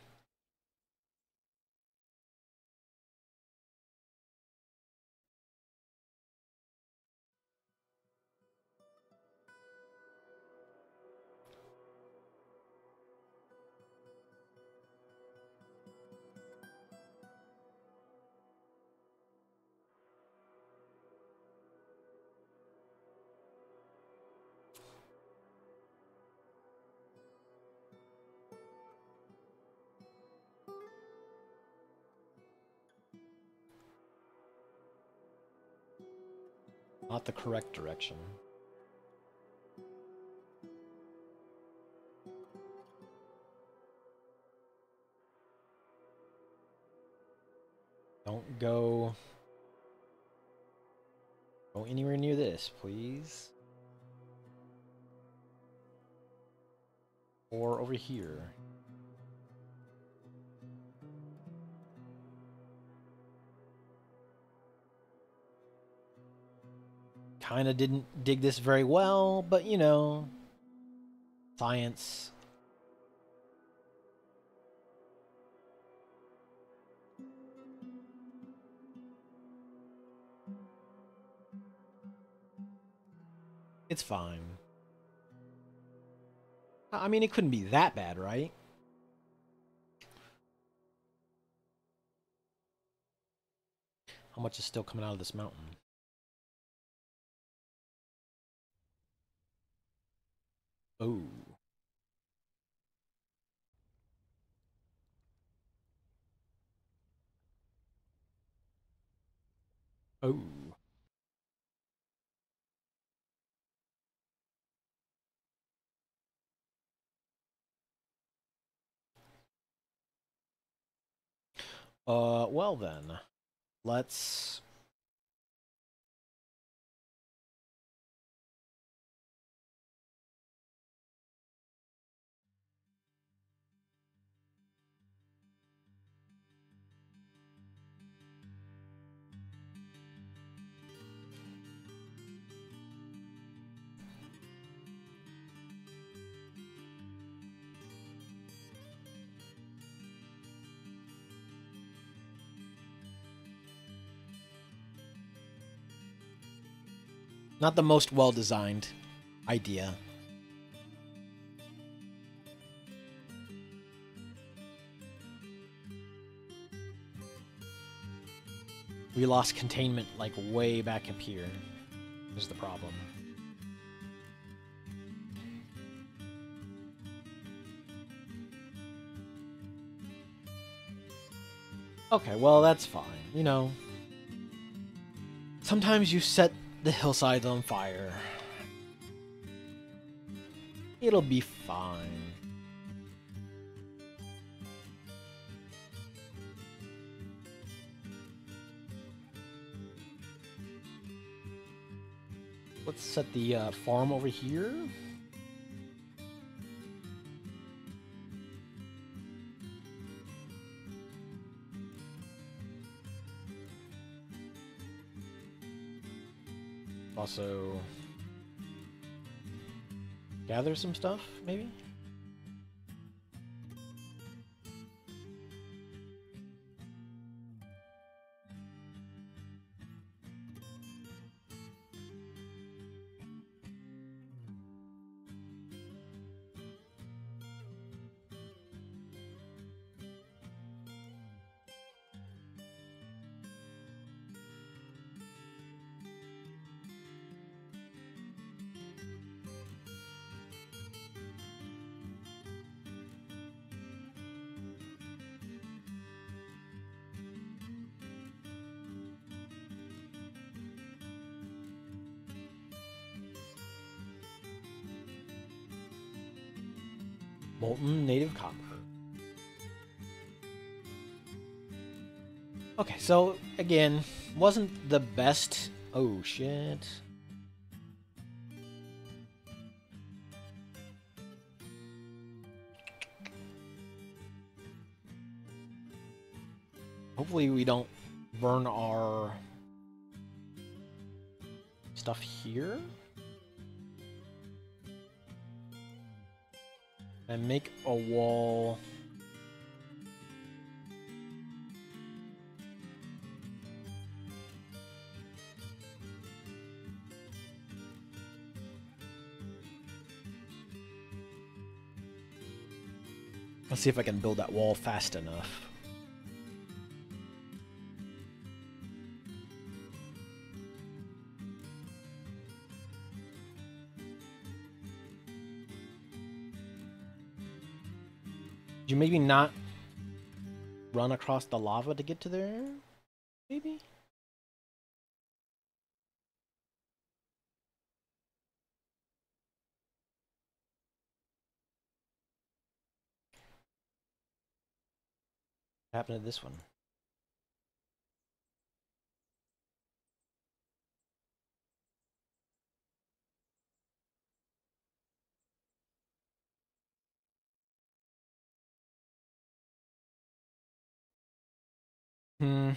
Not the correct direction. Don't go anywhere near this, please. Or over here. Kinda didn't dig this very well, but you know, science. It's fine. I mean, it couldn't be that bad, right? How much is still coming out of this mountain? Oh. Oh. Well then. Let's... Not the most well-designed idea. We lost containment, like, way back up here. Is the problem. Okay, well, that's fine. You know, sometimes you set the hillsides on fire. It'll be fine. Let's set the farm over here. Also, gather some stuff, maybe? Molten native copper. Okay, so again, wasn't the best. Oh shit. Hopefully we don't burn our stuff here. And make a wall. Let's see if I can build that wall fast enough. Did you maybe not run across the lava to get to there? Maybe? What happened to this one? Hmm.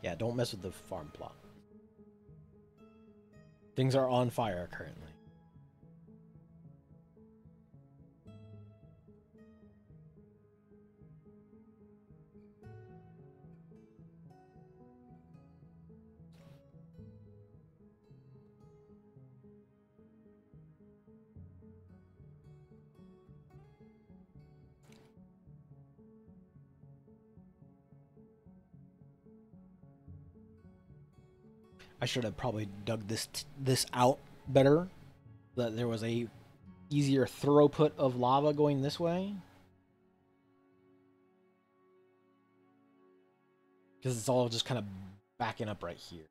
Yeah, don't mess with the farm plot. Things are on fire currently. I should have probably dug this out better. That there was a easier throughput of lava going this way. Because it's all just kind of backing up right here.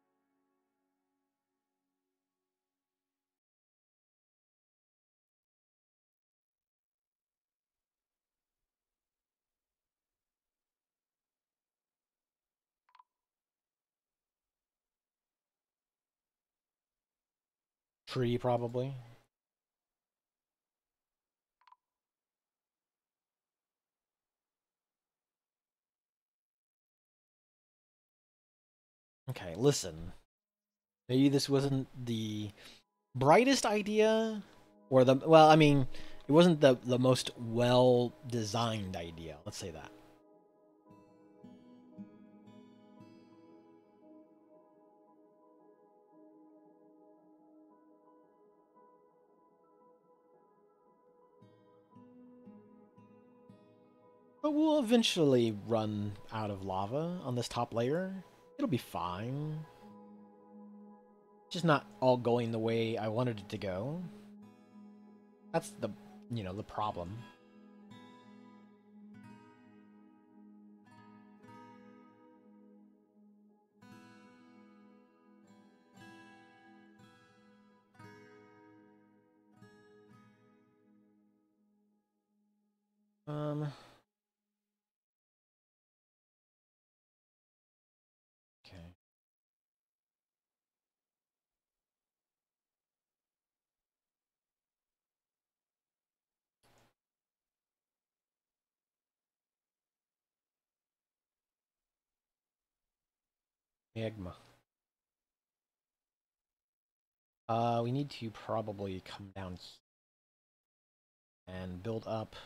Tree, probably. Okay, listen. Maybe this wasn't the brightest idea, or the, well, I mean, it wasn't the most well-designed idea. Let's say that. But we'll eventually run out of lava on this top layer. It'll be fine. Just not all going the way I wanted it to go. That's the, the problem. Okay. Magma. We need to probably come down here and build up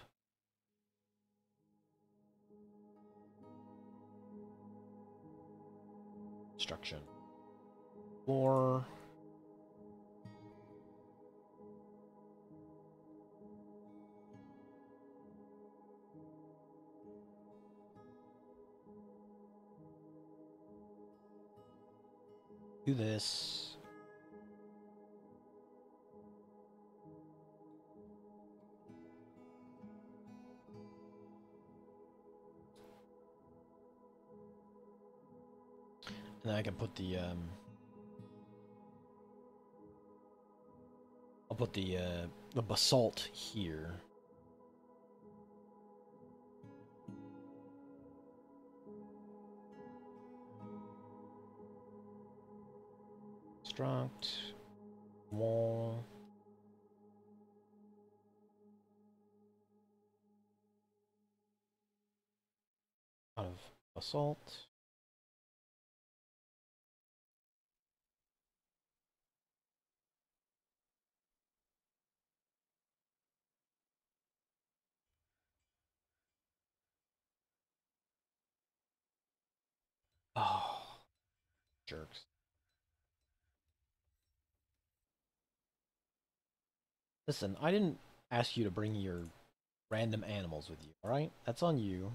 construction. Floor. Do this. And then I can put the I'll put the basalt here. Construct wall. Out of basalt. Oh, jerks. Listen, I didn't ask you to bring your random animals with you, alright? That's on you.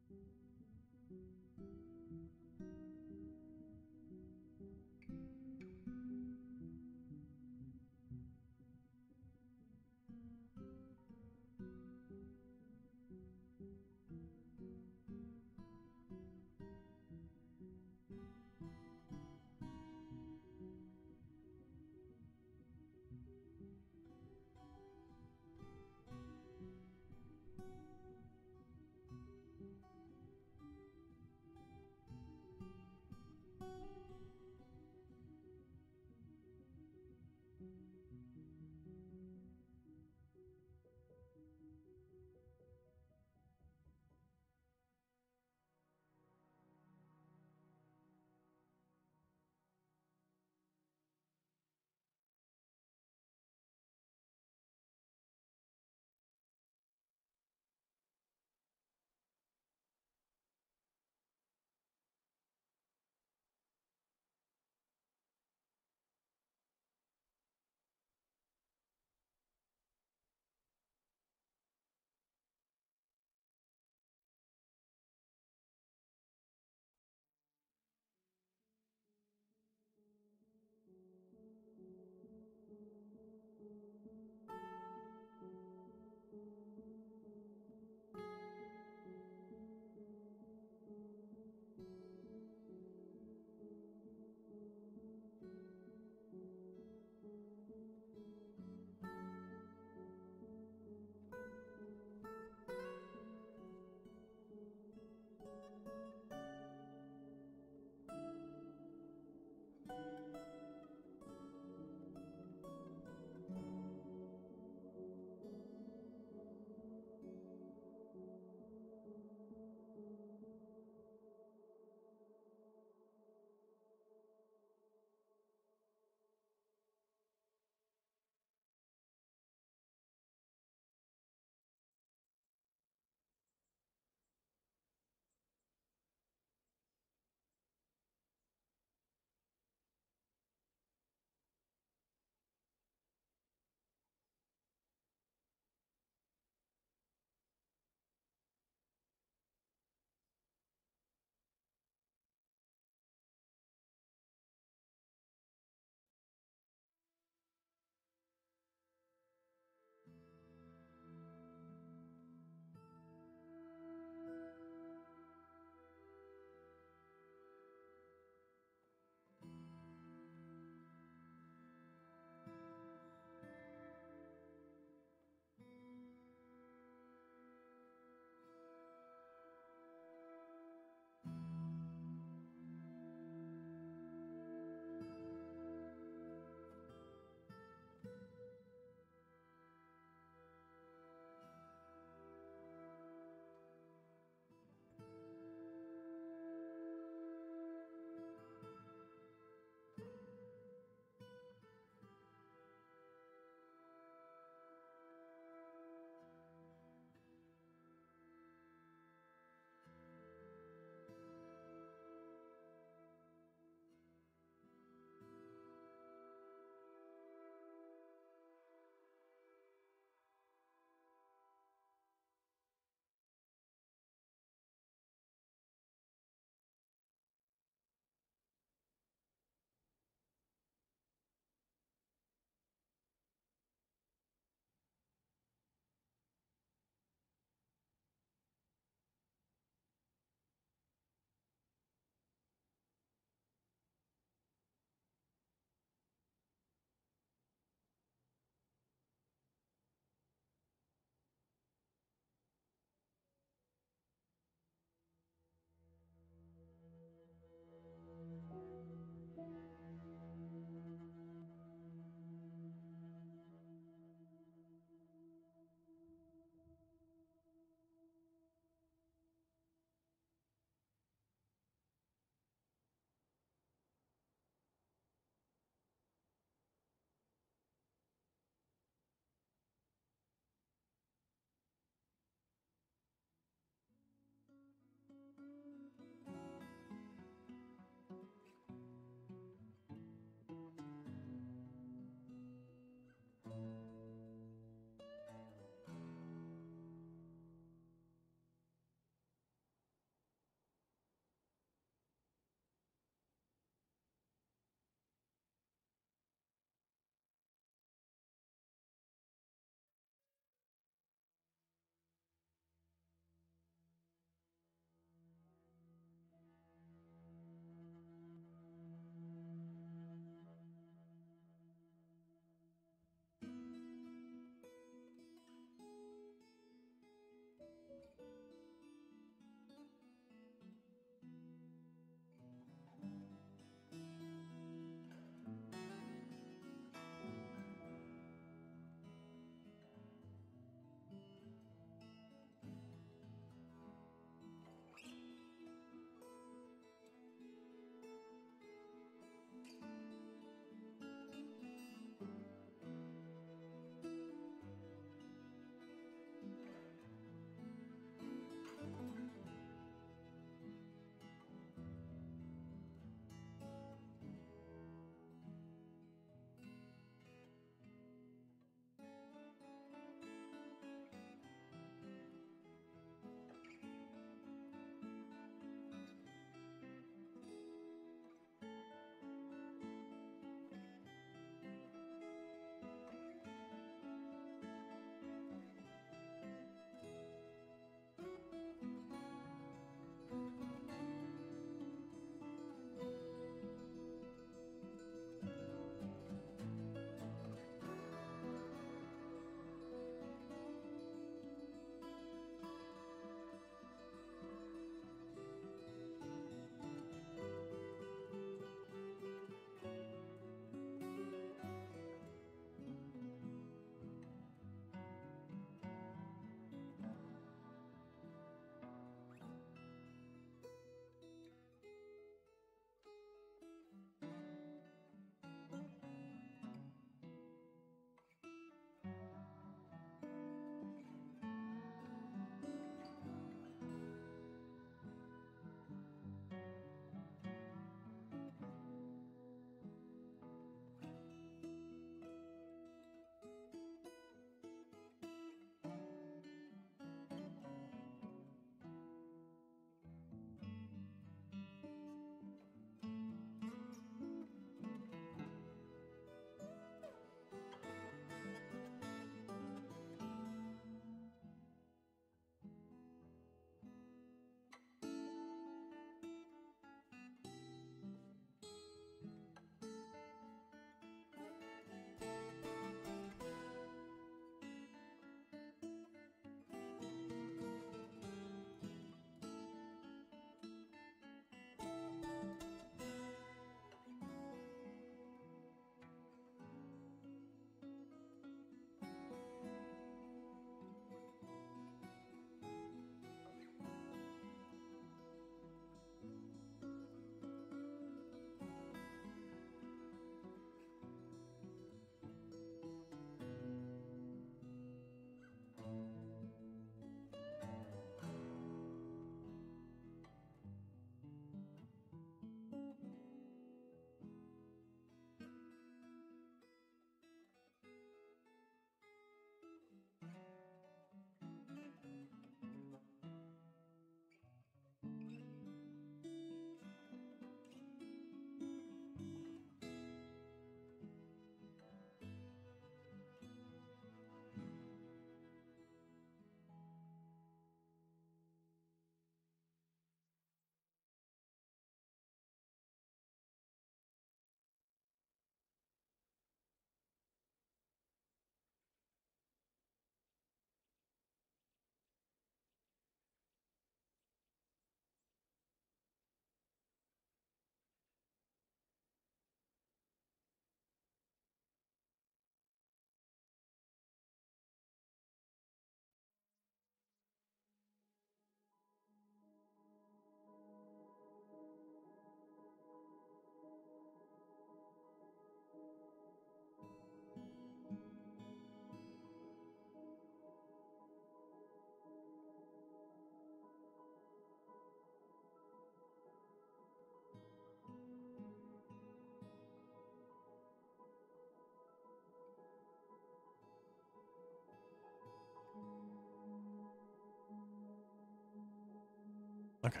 Okay.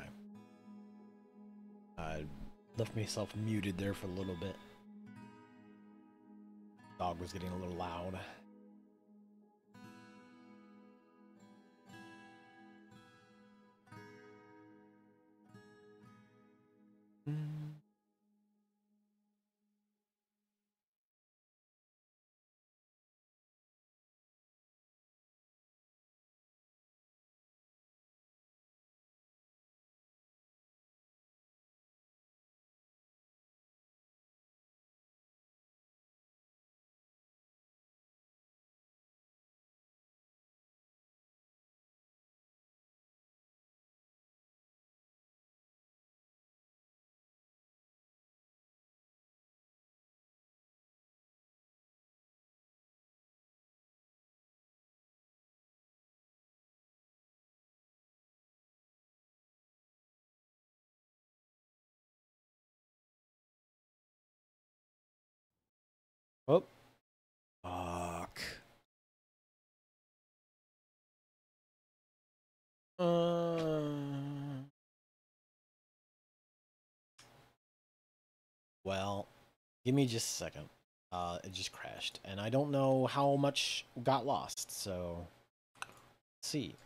I left myself muted there for a little bit. Dog was getting a little loud. Oh. Fuck. Well, give me just a second. It just crashed, and I don't know how much got lost, so let's see.